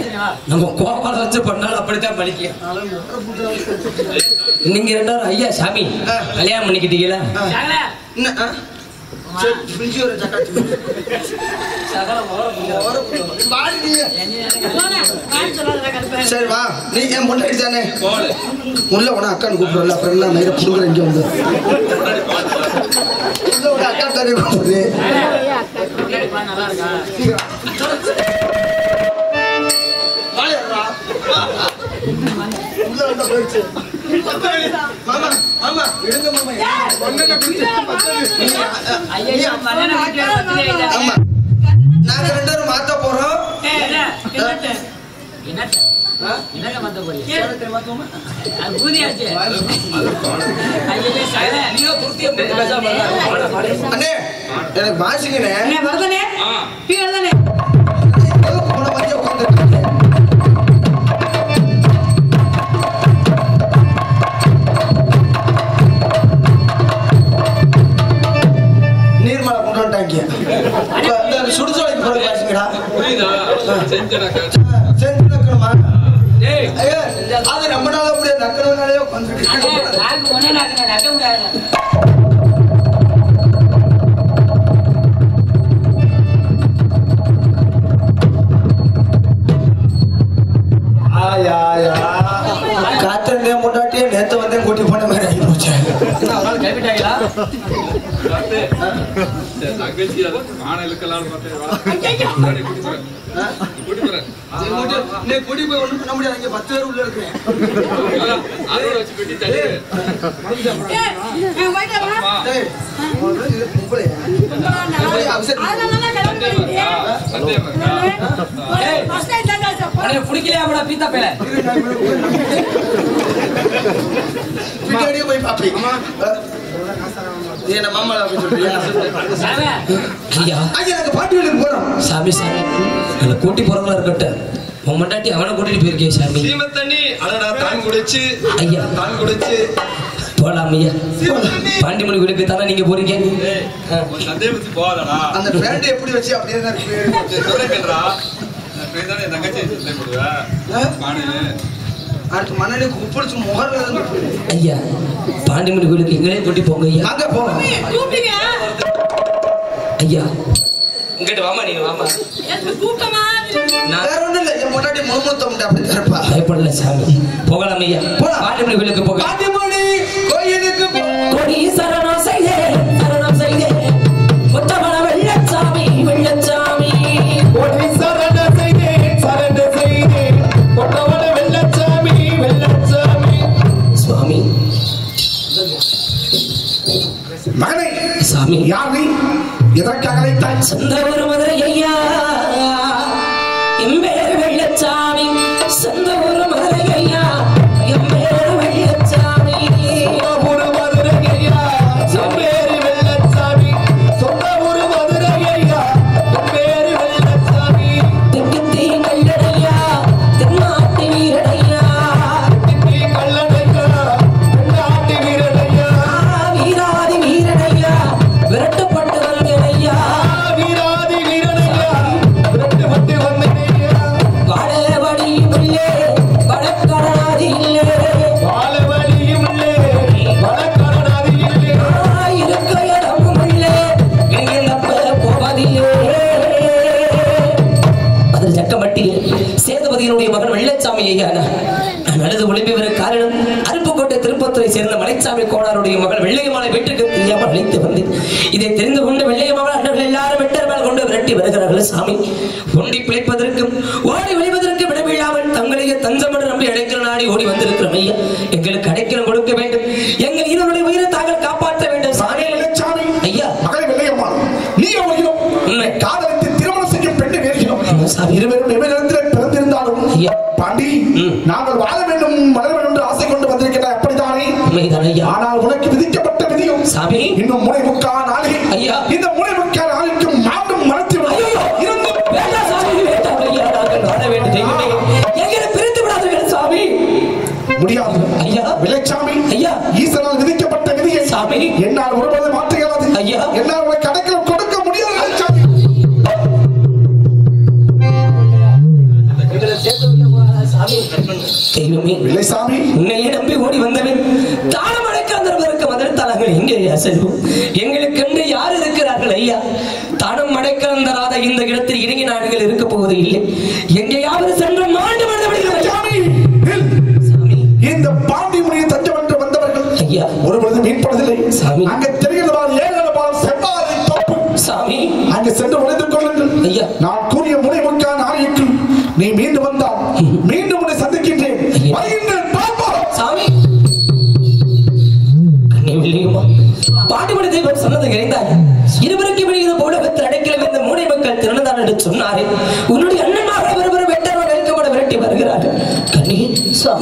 நம்ம கோபால வச்சு பண்ணாலும் அப்படித்தான் பலிக்கும். நீங்க 2 ஐயா சாமி கல்யாணம் பண்ணிக்கிட்டீங்களா? சரி வா நீ ஏன் முன்னாடி தானே உள்ள உன அக்கான்னு கூப்பிடுறல அப்புறம் என்ன நேரம் புடுங்குற இங்க வந்து உள்ள உன அக்கா தானே கூப்பிடுது. மாமா மாமா விடுங்க மாமா. ஆமா நாங்க 2 பேரும் மாத்த போறோம். அண்ணே எனக்கு வாசிங்கண்ணே. போன மாதிரி உட்காந்துருக்கேன். நீர்மலை கொண்டு வந்துட்டாங்க. சுடுசோலைக்கு போற வாசிங்கடா. செஞ்சு நக்கணுமா? அது ரொம்ப நாள் அப்படியே நக்கணும்னாலே உட்காந்துருக்கு. காத்திருந்தே முன்னாட்டியே நேத்து வந்தே கூட்டி போன மாதிரி ஆகி போச்சு. தங்கச்சி மானை இழுக்கலாம்னு பார்த்தேன். கூட்டி போறேன். கூட்டி போய் ஒண்ணும் பண்ண முடியாது. இங்க 10 பேர் உள்ள இருக்கிறேன். அதோட வச்சு வெட்டி தள்ளி. பிடிக்கலையா பீத்தா பேல பின்னாடியே போய் பாப்பீங்க. என்ன மாமா அப்படி சொல்றியா? ஐயா ஐயா நாங்க பாட்டி வீட்டுக்கு போறோம். சாமி சாமி என்ன கூட்டி போறவங்களா இருக்கட்டும். உன் மண்டாட்டி அவனை கூட்டிட்டு போயிருக்கேன் சாமி. சீம தண்ணி அடடா தான் குடிச்சு ஐயா தான் குடிச்சு போலாம் ஐயா. பாண்டிமணி வீட்டுக்கு தானே நீங்க போறீங்க. சந்தேகத்துக்கு போகாதடா. அந்த பேண்ட் எப்படி வச்சு அப்படியே தான் இருக்கு. சொல்றேன்டா. நான் தானே தங்கச்சி சந்தேக போடுவேன். மானே அடுத்து மண்ணடி குப்பிடிச்சு முகர்ல ஐயா பாண்டிமணி வீட்டுக்கு எங்களே கூட்டி போங்க ஐயா. அங்க போறோம். ஐயா இங்கிட்டு வாமா நீங்க வாமா. வேற ஒண்ணும் இல்ல. என் முன்னாடி முழுமுத்தம் அப்படி தரப்பா. பயப்படல சாமி. போகலாம் ஐயா. பாண்டிமணி வீட்டுக்கு போக. பாண்டிமணி கோயிலுக்கு கொடி சரணம் செய்தே சரணம் செய்தே முத்தமன வெள்ளச்சாமி வெள்ளச்சாமி. ஒடி சரண செய்தே சரண செய்தே ஒட்டவன வெள்ளச்சாமி வெள்ளச்சாமி. சுவாமி மகனே சாமி யார் நீ? எதற்காக அழைத்தாய்? சந்தவூர் மதுரை ஐயா எம்பேர் வெள்ளச்சாமி. சந்தவூர் மதுரை ஐயா எம்பேர் வெள்ளச்சாமி. ஒரு மதுரை ஐயா செம்பேரி வெள்ளச்சாமி. சொந்த ஒரு மதுரை ஐயா செம்பேரி வெள்ளச்சாமி. திக்குத்தி கல்லடையா தென்னாட்டு வீரடையா. திட்டி கல்லடையா தென்னாட்டு வீரடையா. வீராதி வீரடையா விரட்டப்பட்டு வந்தேனையா. வீராதி வீரனையா விரட்டுப்பட்டு வந்தனையா. வாழவடியும் இல்லே வடக்கடனாதி இல்லே. வாழவழியும் இல்லே வடக்கடனாதி இல்லே. இருக்க இடமும் இல்லே இணையப்ப போவதில்லே. அதில் சக்கமட்டியில் சேதுபதியினுடைய மகன் வெள்ளச்சாமி ஐயா நான் அழுது ஒளிம்பி வர காரணம் அருப்புக்கோட்டை திருப்பத்துறை சேர்ந்த மலைச்சாமி கோடாருடைய மகள் வெள்ளையம்மாளை வீட்டுக்கு தெரியாமல் அழைத்து வந்தேன். இதை தெரிந்து கொண்டு வெள்ளையம்மாள் அண்ணர்கள் எல்லாரும் வெட்டர்மால் கொண்டு விரட்டி வருகிறார்கள். சாமி ஒண்டி பிழைப்பதற்கும் ஓடி ஒளிவதற்கு விடவில்லாமல் தங்களையே தஞ்சமன்று நம்பி அடைக்கிற நாடி ஓடி வந்திருக்கிறோம் ஐயா. எங்களுக்கு அடைக்கலம் கொடுக்க வேண்டும். எங்கள் இருவருடைய உயிரை தாங்கள் காப்பாற்ற வேண்டும். சாமி வெள்ளச்சாமி ஐயா மகளை வெள்ளையம்மா நீ அவர்களும் உண்மை காதலித்து திருமணம் செய்யும் பெண்ணு வேறுகிறோம். சாமி இருவரும் எவ்விடத்தில் பிறந்திருந்தாலும் ஐயா பாண்டி நாங்கள் வாழ வேண்டும் வளர வேண்டும் என்று ஆசை கொண்டு வந்திருக்கிறார். அப்படித்தானே? உண்மைதான் ஐயா. ஆனால் உனக்கு விதிக்கப்பட்ட விதியும் சாமி இன்னும் முனை முக்கா நாளிகை. ஐயா. இந்த முனை முக்கா நாளைக்கு மாடும் மரத்தில் இருந்தும் வேண்டாம் சாமி வேண்டாம் ஐயா. நாங்கள் வாழ வேண்டும் தெய்வமே. எங்களை பிரித்து விடாதீர்கள் சாமி. முடியாது ஐயா. வெள்ளச்சாமி ஐயா. ஈசனால் விதிக்கப்பட்ட விதியை சாமி. என்னால் ஒருபோது மாற்ற இயலாது. ஐயா. என்னால் உனக்கு அடைக்கலம் கொடுக்க முடியாது வெள்ளச்சாமி. தெய்வமே வெள்ளச்சாமி உன்னையே நம்பி ஓடி வந்தவன் தானம் அடைக்காதவருக்கு மதத்தாளர்கள் எங்கே செல்வோம்? எங்களுக்கென்று யார் இருக்கிறார்கள் ஐயா? தானம் அடைக்கலந்தராத இந்த இடத்தில் இறங்கி நாடுகள் இருக்க போவது இல்லை. எங்கேயாவது சென்று மாண்டு வெள்ளச்சாமி சாமி இந்த பாண்டி முனியை தஞ்சம் என்று வந்தவர்கள் ஐயா ஒருபொழுது மீட்பதில்லை. சாமி. அங்க தெரிகிறதால் ஏழபால் செவ்வாழை தோப்பு சாமி அங்கு சென்று உழைந்து கொள்ளுங்கள். ஐயா. நான் கூறிய முனைமுக்கான நாளைக்கு நீ மீண்டும் வந்தால் மீண்டும் உன்னை சந்திக்கின்றேன். ஐயா. வருகின்றேன் பார்ப்போம். சாமி அன்னை வில்லியம்மா பாண்டிமணி தெய்வம் சொன்னது இறைந்தாய். இருவருக்கு விடுகிற போடகத்தில் அடைக்கல இந்த மூடை மக்கள் திறனதான் என்று சொன்னாரே. உன்னுடைய அண்ணன்மாக ஒருவர் வெட்டர்வன் வெறுக்கப்பட விரட்டி வருகிறார்கள். கண்ணி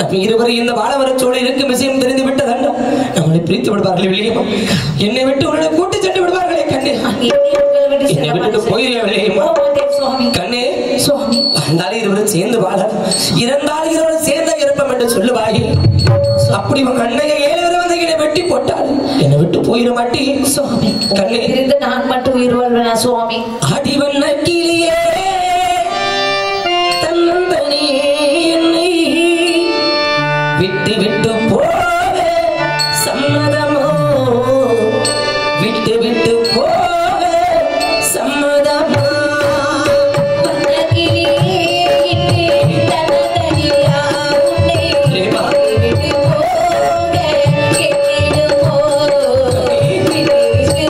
நம்ம இருவரை இந்த வாழவரச்சோடு இருக்கும் விஷயம் தெரிந்து விட்டதண்டா நம்மளை பிரித்து விடுவார்கள் வில்லியம்மா. என்னை விட்டு உன்னை கூட்டி சென்று விடுவார்களே கண்ணே. என்னை விட்டு போயிடுவே வில்லியம்மா. கண்ணே வந்தாலும் இருவரும் சேர்ந்து வாழ இறந்தாலும் இருவரும் சேர்ந்த இருப்போம் என்று சொல்லுவாயே. அப்படி உங்க அண்ணையை 7 பேர் வந்து என்னை வெட்டி போட்டாள். என்னை விட்டு போயிட மாட்டேன் சுவாமி. கண்ணே இருந்து நான் மட்டும் உயிர் வாழ்வேனா சுவாமி? அடிவண்ண கிளியே தன்னந்தனியே என்னை விட்டு விட்டு போக சம்மதமோ? விட்டு விட்டு போக சம்மதமோ? விட்டு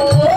போக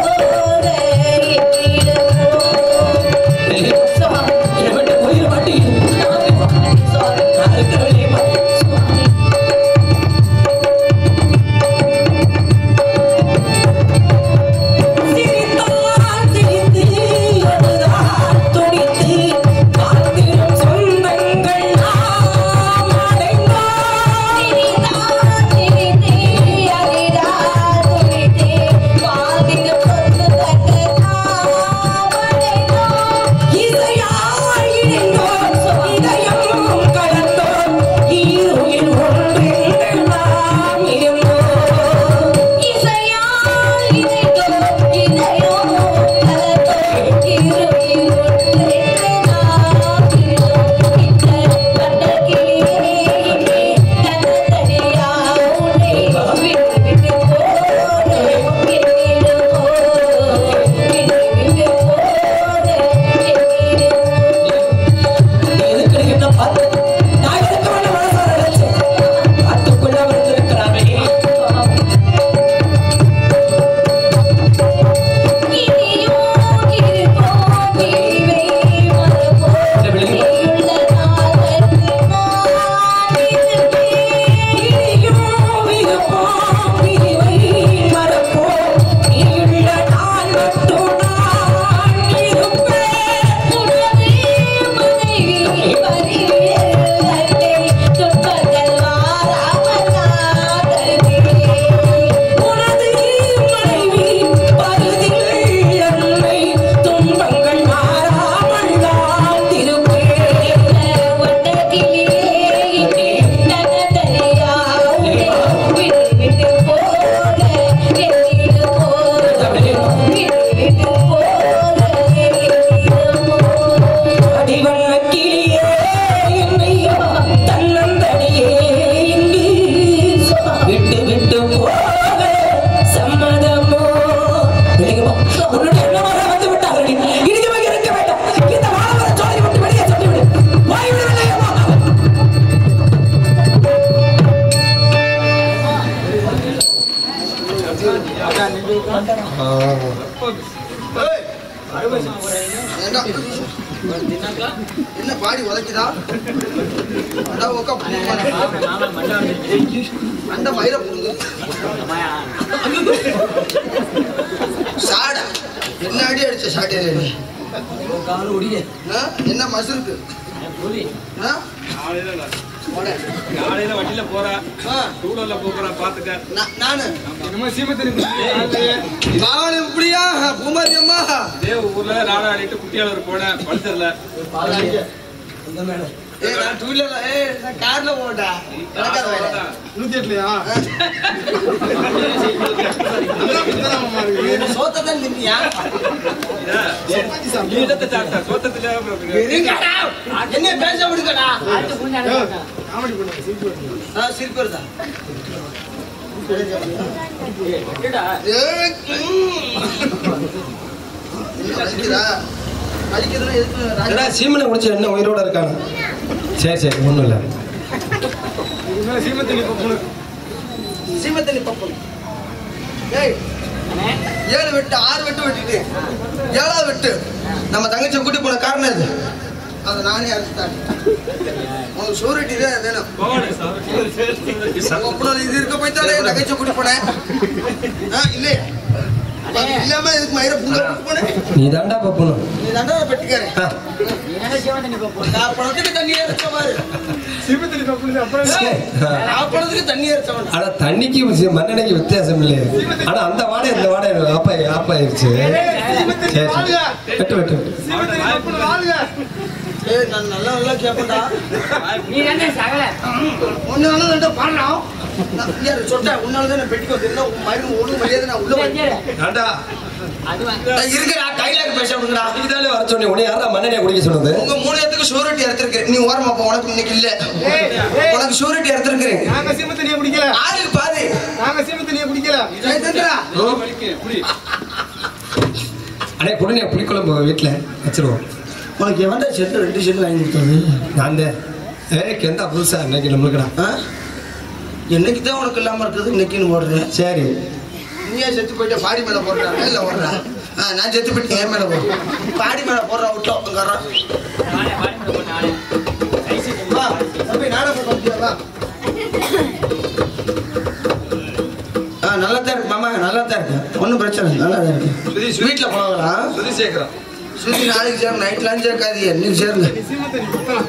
என்ன பாடி உதைக்குதா அதான் உக்கா அந்த மயிர புடுங்க சாடா என்ன அடி அடிச்ச சாட்டியா நீ என்ன மசுருக்கு காலையில வண்டியில போறா டூலர்ல போறா பாத்துக்க நானு என்னமோ சீமத்தனி பாவன் இப்படியா பூமாரி அம்மா தேவ ஊர்ல ராடா ஆடிட்டு குட்டியாளர் போனேன் பழுத்தர்ல நான் டூ வீலர்ல நான் கார்ல போட்டா நடக்காத வேலை 108லயா சோத்ததான் நின்னியா நீடத்தை சாப்பிட்டா சோத்தத்துல என்ன பேச விடுங்கடா காமெடி பண்ணுங்க சிரிப்பு வருதா சீமனை குடிச்சு என்ன உயிரோட இருக்காங்க சரி சரி ஒண்ணும் இல்ல சீமத்தனி பப்பு சீமத்தனி பப்பு ஏய் 7 வெட்டு 6 வெட்டு வெட்டிட்டு 7வது வெட்டு நம்ம தங்கச்சி கூட்டி போன காரணம் இது அதை நானே அறுத்துட்டேன் உனக்கு சூரிட்டி தான் வேணும் இது இருக்க போய்த்தானே தங்கச்சி கூட்டி போனேன் இல்லையா இல்லாம இதுக்கு மயிர புங்க போனேன் நீ தாண்டா பப்பணும் நீ தாண்டா பெட்டிக்காரு பணத்துக்கு தண்ணி ஏற்ற மாதிரி சீமத்தனி பப்பு அப்புறம் பணத்துக்கு தண்ணி ஏற்றவன் ஆனா தண்ணிக்கு மண்ணெண்ணைக்கு வித்தியாசம் இல்லையே ஆனா அந்த வாடை இந்த வாடை ஆப் ஆயிருச்சு சரி வெட்டு வெட்டு சீமத்தனி பப்பு வாழுங்க ஏய் நான் நல்லா கேப்படா நீ தானே சகல ஒன்னால தான் பாறோம் யார் சொட்டா உன்னால தான் பெட்டிக்கு வந்தேன்னா மயிறு ஒரு மரியாதை நான் உள்ள ஆண்டா அது இருக்கடா கையில பேச விடுங்கடா இதுதானே வர சொன்னேன் உன்னை யாரா மண்ணெண்ணைய குடிக்க சொன்னது உங்க மூணு ஷூரிட்டி எடுத்துருக்கு நீ ஓரமா போ உனக்கு இன்னைக்கு இல்ல உனக்கு ஷூரிட்டி எடுத்துருக்கு நாங்க சீமத்தனியை குடிக்கல ஆளுக்கு பாரு நாங்க சீமத்தனியை குடிக்கல அடே குடினே புளிக்குழம்பு வீட்டுல வச்சிருவோம் உனக்கு எவன்டா செட்டு 2 செட்டு வாங்கி கொடுத்தது நான் கெந்தா புதுசா இன்னைக்கு நம்மளுக்குடா என்னைக்கு தான் உனக்கு இல்லாம இருக்குது இன்னைக்குன்னு ஓடுறேன் சரி நீயே செத்து போயிட்ட பாடி மேல போடுறா இல்ல ஓடுறா நான் செத்து போயிட்டு என் மேல போடுறேன் பாடி மேல போடுறா விட்டோம் நல்லா தான் இருக்கு மாமா நல்லா தான் இருக்கு ஒன்றும் பிரச்சனை இல்லை நல்லா தான் இருக்கு வீட்டில் போனவங்களா சுதி சேகரம் சுத்தி நாளைக்கு சேரும் நைட்லாம் சேர்க்காதீங்க இன்னைக்கு சேருங்க சீமத்தனி பத்தலாம்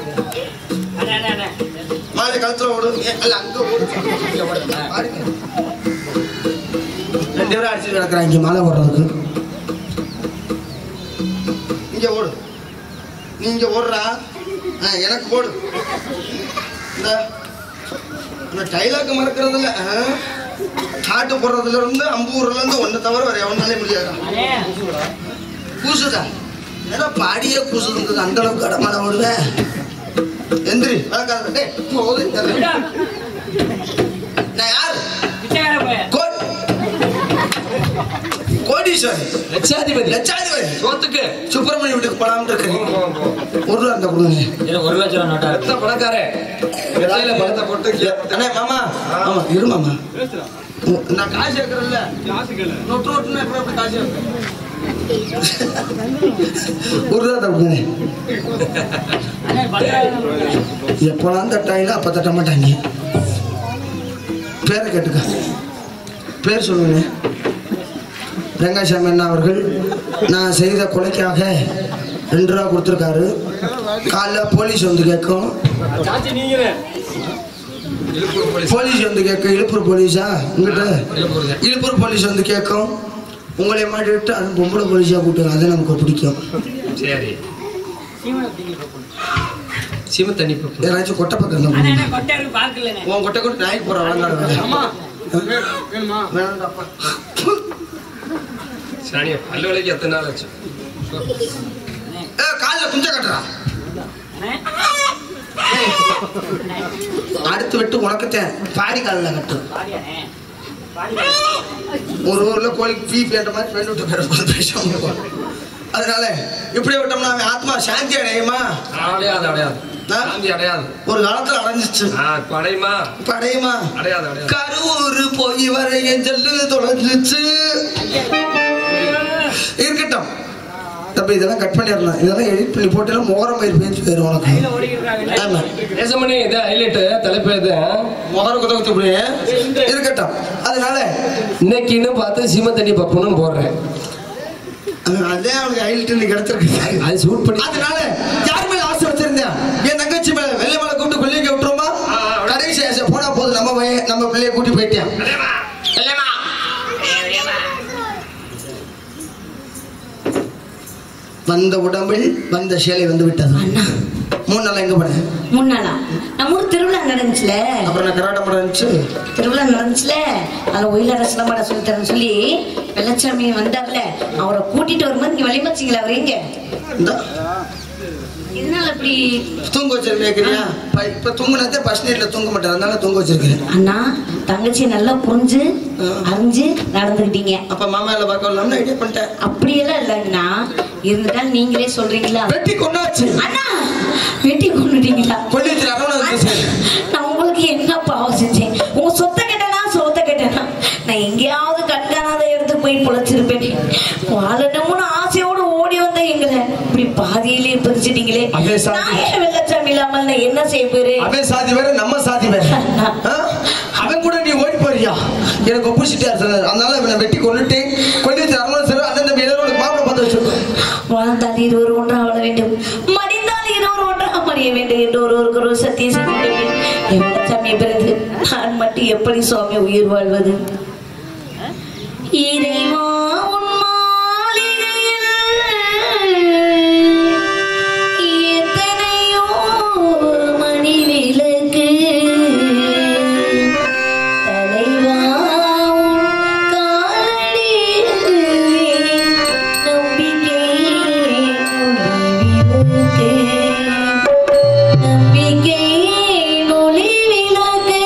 மாலை கழுத்துல ஓடும் அல்ல அங்க ஓடும் 2 பேரும் அடிச்சுட்டு கிடக்குறாங்க இங்க மாலை ஓடுறதுக்கு இங்க ஓடு நீ இங்க ஓடுறா எனக்கு போடு இந்த டைலாக் மறக்கிறது இல்ல காட்டு போடுறதுல இருந்து அம்பூர்ல இருந்து ஒன்னு தவிர வேற எவனாலே முடியாது கூசுதா ஏன்னா பாடியே கூசுது அந்த அளவுக்கு கடமாட ஓடுவேன் எந்திரி நான் யாரு கோடீஸ்வரன் லட்சாதிபதி சோத்துக்கு சுப்பிரமணிய வீட்டுக்கு போலாம்னு இருக்கேன் 1 ரூபா அந்த கொடுங்க 1 லட்சம் நோட்டா ரத்த பணக்காரன் வெள்ளையில பணத்தை போட்டு அண்ணே மாமா ஆமா இரு மாமா நான் காசு எடுக்கிறேன்ல நொட்டு எப்படி காசு எடுக்கிறேன் 1 ரூபா கொடுங்க எப்போலாம் தட்டாயில அப்ப தட்ட மாட்டாங்க பேரை கேட்டுக்க பேர் சொல்லுங்க ரங்காசாமி அண்ணா அவர்கள் நான் செய்த கொலைக்காக 2 ரூபா கொடுத்துருக்காரு காலைல போலீஸ் வந்து கேட்கும் போலீஸ் வந்து கேட்கும் இழுப்பூர் போலீஸா உங்ககிட்ட இழுப்பூர் போலீஸ் வந்து கேட்கும் உங்களை மாட்டிவிட்டு அது பொம்பளை போலீஸா கூட்டுங்க அதை நமக்கு பிடிக்கும் சரி சீம தண்ணி ஏதாச்சும் கொட்டை பக்கம் உன் கொட்டை கொண்டு நாய்க்கு போற வேணாம்டாப்பா சாணியா பல்லு வலிக்கு எத்தனை நாள் ஆச்சு காலில் குஞ்ச கட்டுறா அடுத்து விட்டு உனக்குத்தேன் பாடி காலில் கட்டு ஒரு ஊர்ல கோழிக்கு ஃபீ பேண்ட மாதிரி ஃப்ரெண்ட் விட்டு பேசுவாங்க அதனால இப்படி விட்டோம்னா அவன் ஆத்மா சாந்தி அடையுமா அடையாது அடையாது சாந்தி அடையாது ஒரு காலத்துல அடைஞ்சிச்சு படையுமா படையுமா அடையாது அடையாது கரூர் போய் வர என் செல்லு தொலைஞ்சிச்சு இருக்கட்டும் இந்த தம்பி இதெல்லாம் கட் பண்ணிடலாம், இதெல்லாம் எடிட் பண்ணி போட்டு மோரம் பயிர் பேச்சு போயிடும் உனக்கு. ஆமா பேசமணி இது ஹைலைட் தலைப்பு இது மோரம் குதவுத்து இருக்கட்டும். அதனால இன்னைக்குன்னு பார்த்து சீம தண்ணி பப்புன்னு போடுறேன். அதே அவனுக்கு ஹைலைட் கிடைச்சிருக்கு, அது சூட் பண்ணி. அதனால யார் மேல ஆசை வச்சிருந்தேன், என் தங்கச்சி மேல வெள்ளை மேல கூப்பிட்டு கொல்லிக்க விட்டுருமா, கடைசி ஆசை போனா போது நம்ம பிள்ளைய கூட்டி போயிட்டேன். வந்த உடம்பில் வந்த சேலை வந்து விட்டது. 3 நாள் எங்க போனேன்? 3 நாளா? நம்ம ஊர் திருவிழா நடந்துச்சுல, அப்புறம் நான் கராட்டம் நடந்துச்சு. திருவிழா நடந்துச்சுல, அதுல ஒயிலாட சிலம்பாட சொல்லி தரேன்னு சொல்லி வெள்ளச்சாமி வந்தார்ல, அவரை கூட்டிட்டு வரும்போது இங்க வழிமச்சிங்களா அவர் எங்க இதனால இப்படி தூங்க வச்சிருக்கேன். இப்ப தூங்குனதே பஸ் நைட்ல தூங்க மாட்டேன், அதனால தூங்க வச்சிருக்கேன். அண்ணா தங்கச்சி நல்லா புரிஞ்சு அறிஞ்சு நடந்துக்கிட்டீங்க. அப்ப மாமா எல்லாம் பார்க்க வரலாம்னு ஐடியா பண்ணிட்டேன். அப்படியெல்லாம் இல்லைங்கண்ணா, இருந்துட்டாலும் நீங்களே சொல்றீங்களா? வெட்டி கொண்டாச்சு அண்ணா, வெட்டி கொண்டுட்டீங்களா? கொல்லிச்சு நான் உங்களுக்கு என்ன பாவம் செஞ்சேன்? உங்க சொத்தை கேட்டேனா சோத்தை கேட்டேனா? நான் எங்கேயாவது கண்காணாத இடத்துக்கு போய் பொழைச்சிருப்பேன். வாழணும்னு ஆசையோடு ஓடி வந்த எங்களை இப்படி பாதியிலேயே பிரிச்சுட்டீங்களே. வெள்ளச்சாமி இல்லாமல் நான் என்ன செய்ய போறேன்? அவன் சாதி வேற நம்ம சாதி வேற. அவன் கூட நீ ஓடி போறியா? எனக்கு ஒப்பிச்சிட்டா சொன்னார். அதனால இவனை வெட்டி கொண்டுட்டு கொல்லிச்சு அரமணம் சார் அண்ணன் தம்பி எல்லாரோட மாப்பிள பார்த்து வச்சிருக்கோம். வாழ்ந்தால் இருவர் ஒன்றா வாழ வேண்டும், மடிந்தால் இருவர் ஒன்றாக மடிய வேண்டும் என்று ஒரு சத்தியம் செய்து வெள்ளச்சாமியை பிறகு நான் மட்டும் எப்படி சுவாமி உயிர் வாழ்வது? இறைவா உன் மாளிகையில் எத்தனையோ மணி விளக்கு, தலைவா உன் காலடியில் நம்பிக்கை விளக்கு, நம்பிக்கை ஒளி விளக்கு.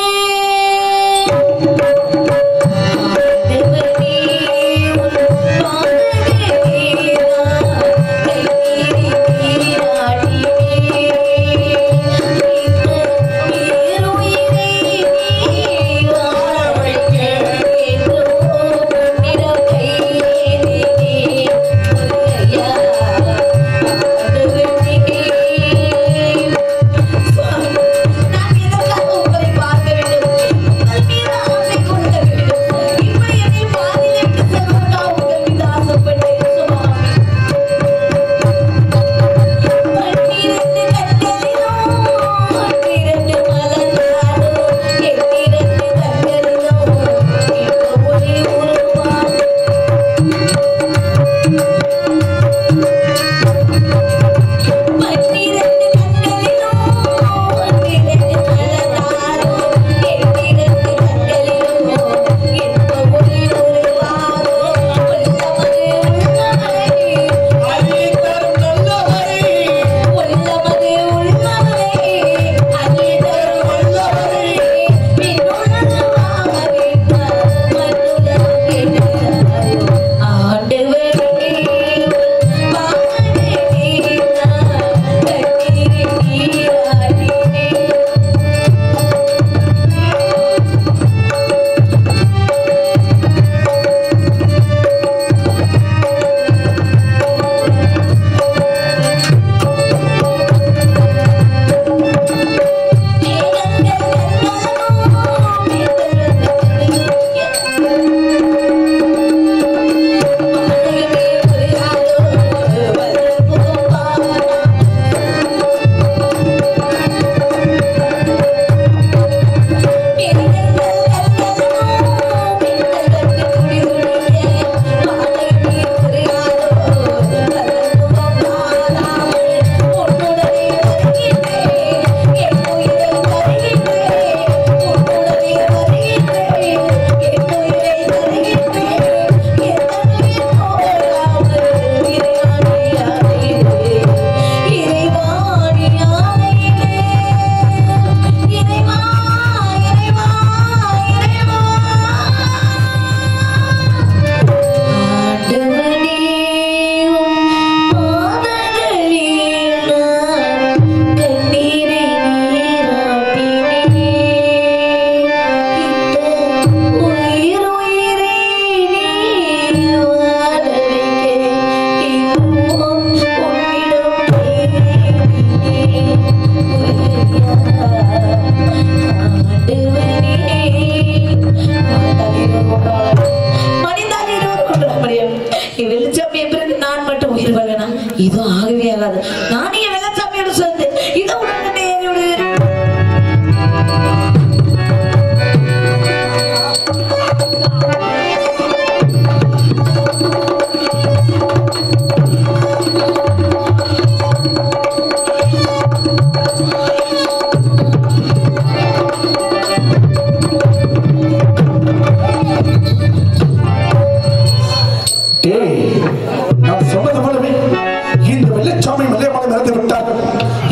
இறந்து விட்டார்கள்.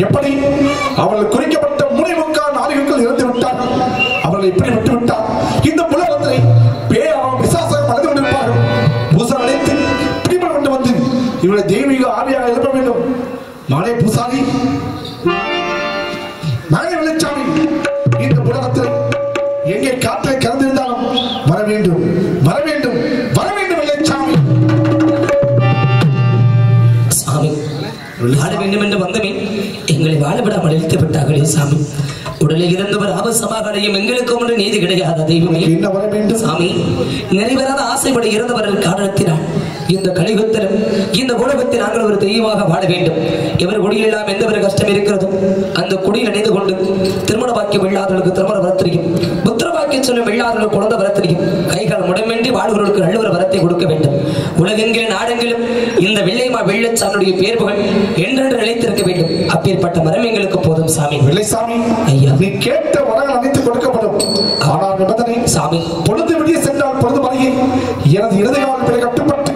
எப்படி அவர்கள் குறிக்கப்பட்ட 3.25 நாளிகள் இறந்து விட்டார்கள். அவர்களை எப்படி விட்டுவிட்டார்? இந்த உலகத்தை பேயாவும் விசாசம் அடைந்து கொண்டிருப்பார்கள். பூசா அழைத்து பிடிபட கொண்டு வந்து இவரை தெய்வீக ஆவியாக எழுப்ப வேண்டும். மலை பூசாரி மகனை வெள்ளச்சாமி இந்த உலகத்தில் எங்கே காற்றை கலந்திருந்தாலும் வர வேண்டும், வர வேண்டும், வர வேண்டும் வெள்ளச்சாமி. சாமி வாழ வேண்டும் என்று வந்தமே எங்களை வாழவிடாமல் இழுத்து விட்டார்களே சாமி. உடலில் இருந்தவர் ஆபசமாக அடையும் எங்களுக்கு ஒன்று நீதி கிடையாத தெய்வமே. என்ன வர வேண்டும் சாமி? நிறைவேறாத ஆசைப்படி இருந்தவர்கள் காரணத்தினால் இந்த கலியுகத்திலும் இந்த உலகத்தில் நாங்கள் ஒரு தெய்வமாக வாழ வேண்டும். எவர் குடியெல்லாம் எந்த ஒரு கஷ்டம் இருக்கிறதோ அந்த குடியில் இணைந்து கொண்டு திருமண பாக்கியம் இல்லாதவர்களுக்கு திருமண வரத்திரியும், புத்திர பாக்கியம் சொல்லும் இல்லாதவர்களுக்கு குழந்தை வரத்திரியும், கைகால் முடமின்றி வாழ்வர்களுக்கு நல்ல ஒரு வரத்தை கொடுக்க வேண்டும். உலகெங்கிலும் நாடெங்கிலும் இந்த வெள்ளச்சாமியுடைய பேர்வுகள் என்றென்று நிலைத்திருக்க வேண்டும். அப்பேற்பட்ட மரம் எங்களுக்கு போதும் சாமி. வெள்ளைசாமி ஐயா, நீ கேட்ட வரங்கள் அனைத்து கொடுக்கப்படும். ஆனால் நிபந்தனை சாமி, பொழுது விடிய சென்றால் பொழுது மறையை எனது இடது கால் கட்டுப்பட்டு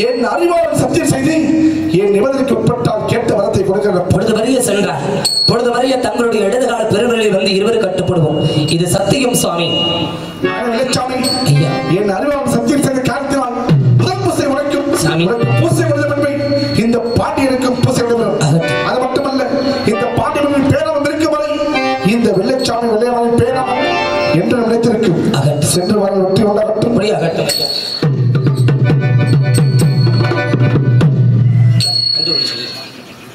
என் அறிவாளர் சத்தியம் செய்து என் நிபந்தனைக்கு உட்பட்டால் கேட்ட வரத்தை கொடுக்க. பொழுது வரைய சென்றார் பொழுது வரைய தங்களுடைய இடதுகால பெருநிலையில் வந்து இருவர் கட்டுப்படுவோம். இது சத்தியம் சுவாமி. வெள்ளச்சாமி ஐயா, என் அறிவாளர் சத்தியம் செய்த காரணத்தினால் முதல் பூசை உழைக்கும் சாமி. பூசை உழைப்பை இந்த பாண்டியனுக்கும் பூசை உழைப்போம். அது மட்டுமல்ல, இந்த பாண்டியனின் பேரம் இருக்கும் வரை இந்த வெள்ளச்சாமி வெள்ளையவனின் பேரம் என்று நினைத்திருக்கும். சென்று வர வெற்றி கொண்டாகட்டும். முடியாகட்டும்.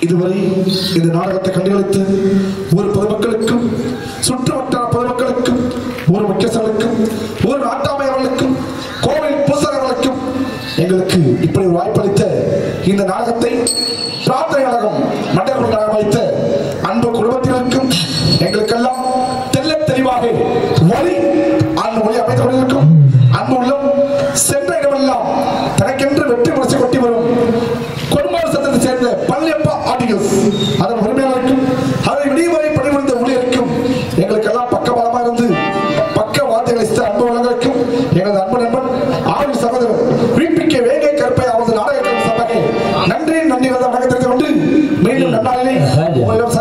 இதுவரை இந்த நாடகத்தை கண்டுகளித்து ஒரு பொதுமக்களுக்கும் சுற்று வட்டார பொதுமக்களுக்கும் ஒரு முக்கியஸ்தர்களுக்கும் ஒரு நாட்டாமையவர்களுக்கும் கோவில் பூசகர்களுக்கும் எங்களுக்கு இப்படி ஒரு வாய்ப்பளித்த இந்த நாடகத்தை பிரார்த்தனை நாடகம் மண்டபம் வைத்த அன்பு குடும்பத்தினருக்கும் எங்களுக்கெல்லாம் தெல்ல தெளிவாக வழி அந்த மொழி அமைத்துக் கொண்டிருக்கும் அன்பு உள்ளம் சென்ற இடமெல்லாம் தனக்கென்று வெற்றி முரசை கொட்டி வரும் கொடுமாறு சட்டத்தை சேர்ந்த பள்ளியப்பா ஆடியோஸ் அதன் உரிமையாளருக்கும் அதை விடிவரை பணிபுரிந்த ஊழியருக்கும் எங்களுக்கெல்லாம் பக்கபலமாக இருந்து பக்க வார்த்தைகளை அன்பு வழங்கலுக்கும் எங்களது அன்பு நண்பன் ஆயுள் சகோதரர் வீட்டுக்கே வேகை கருப்பை அவரது நாடக சபை நன்றி வணக்கம் தெரிந்து கொண்டு மீண்டும் நன்னாளிலே உங்களிடம்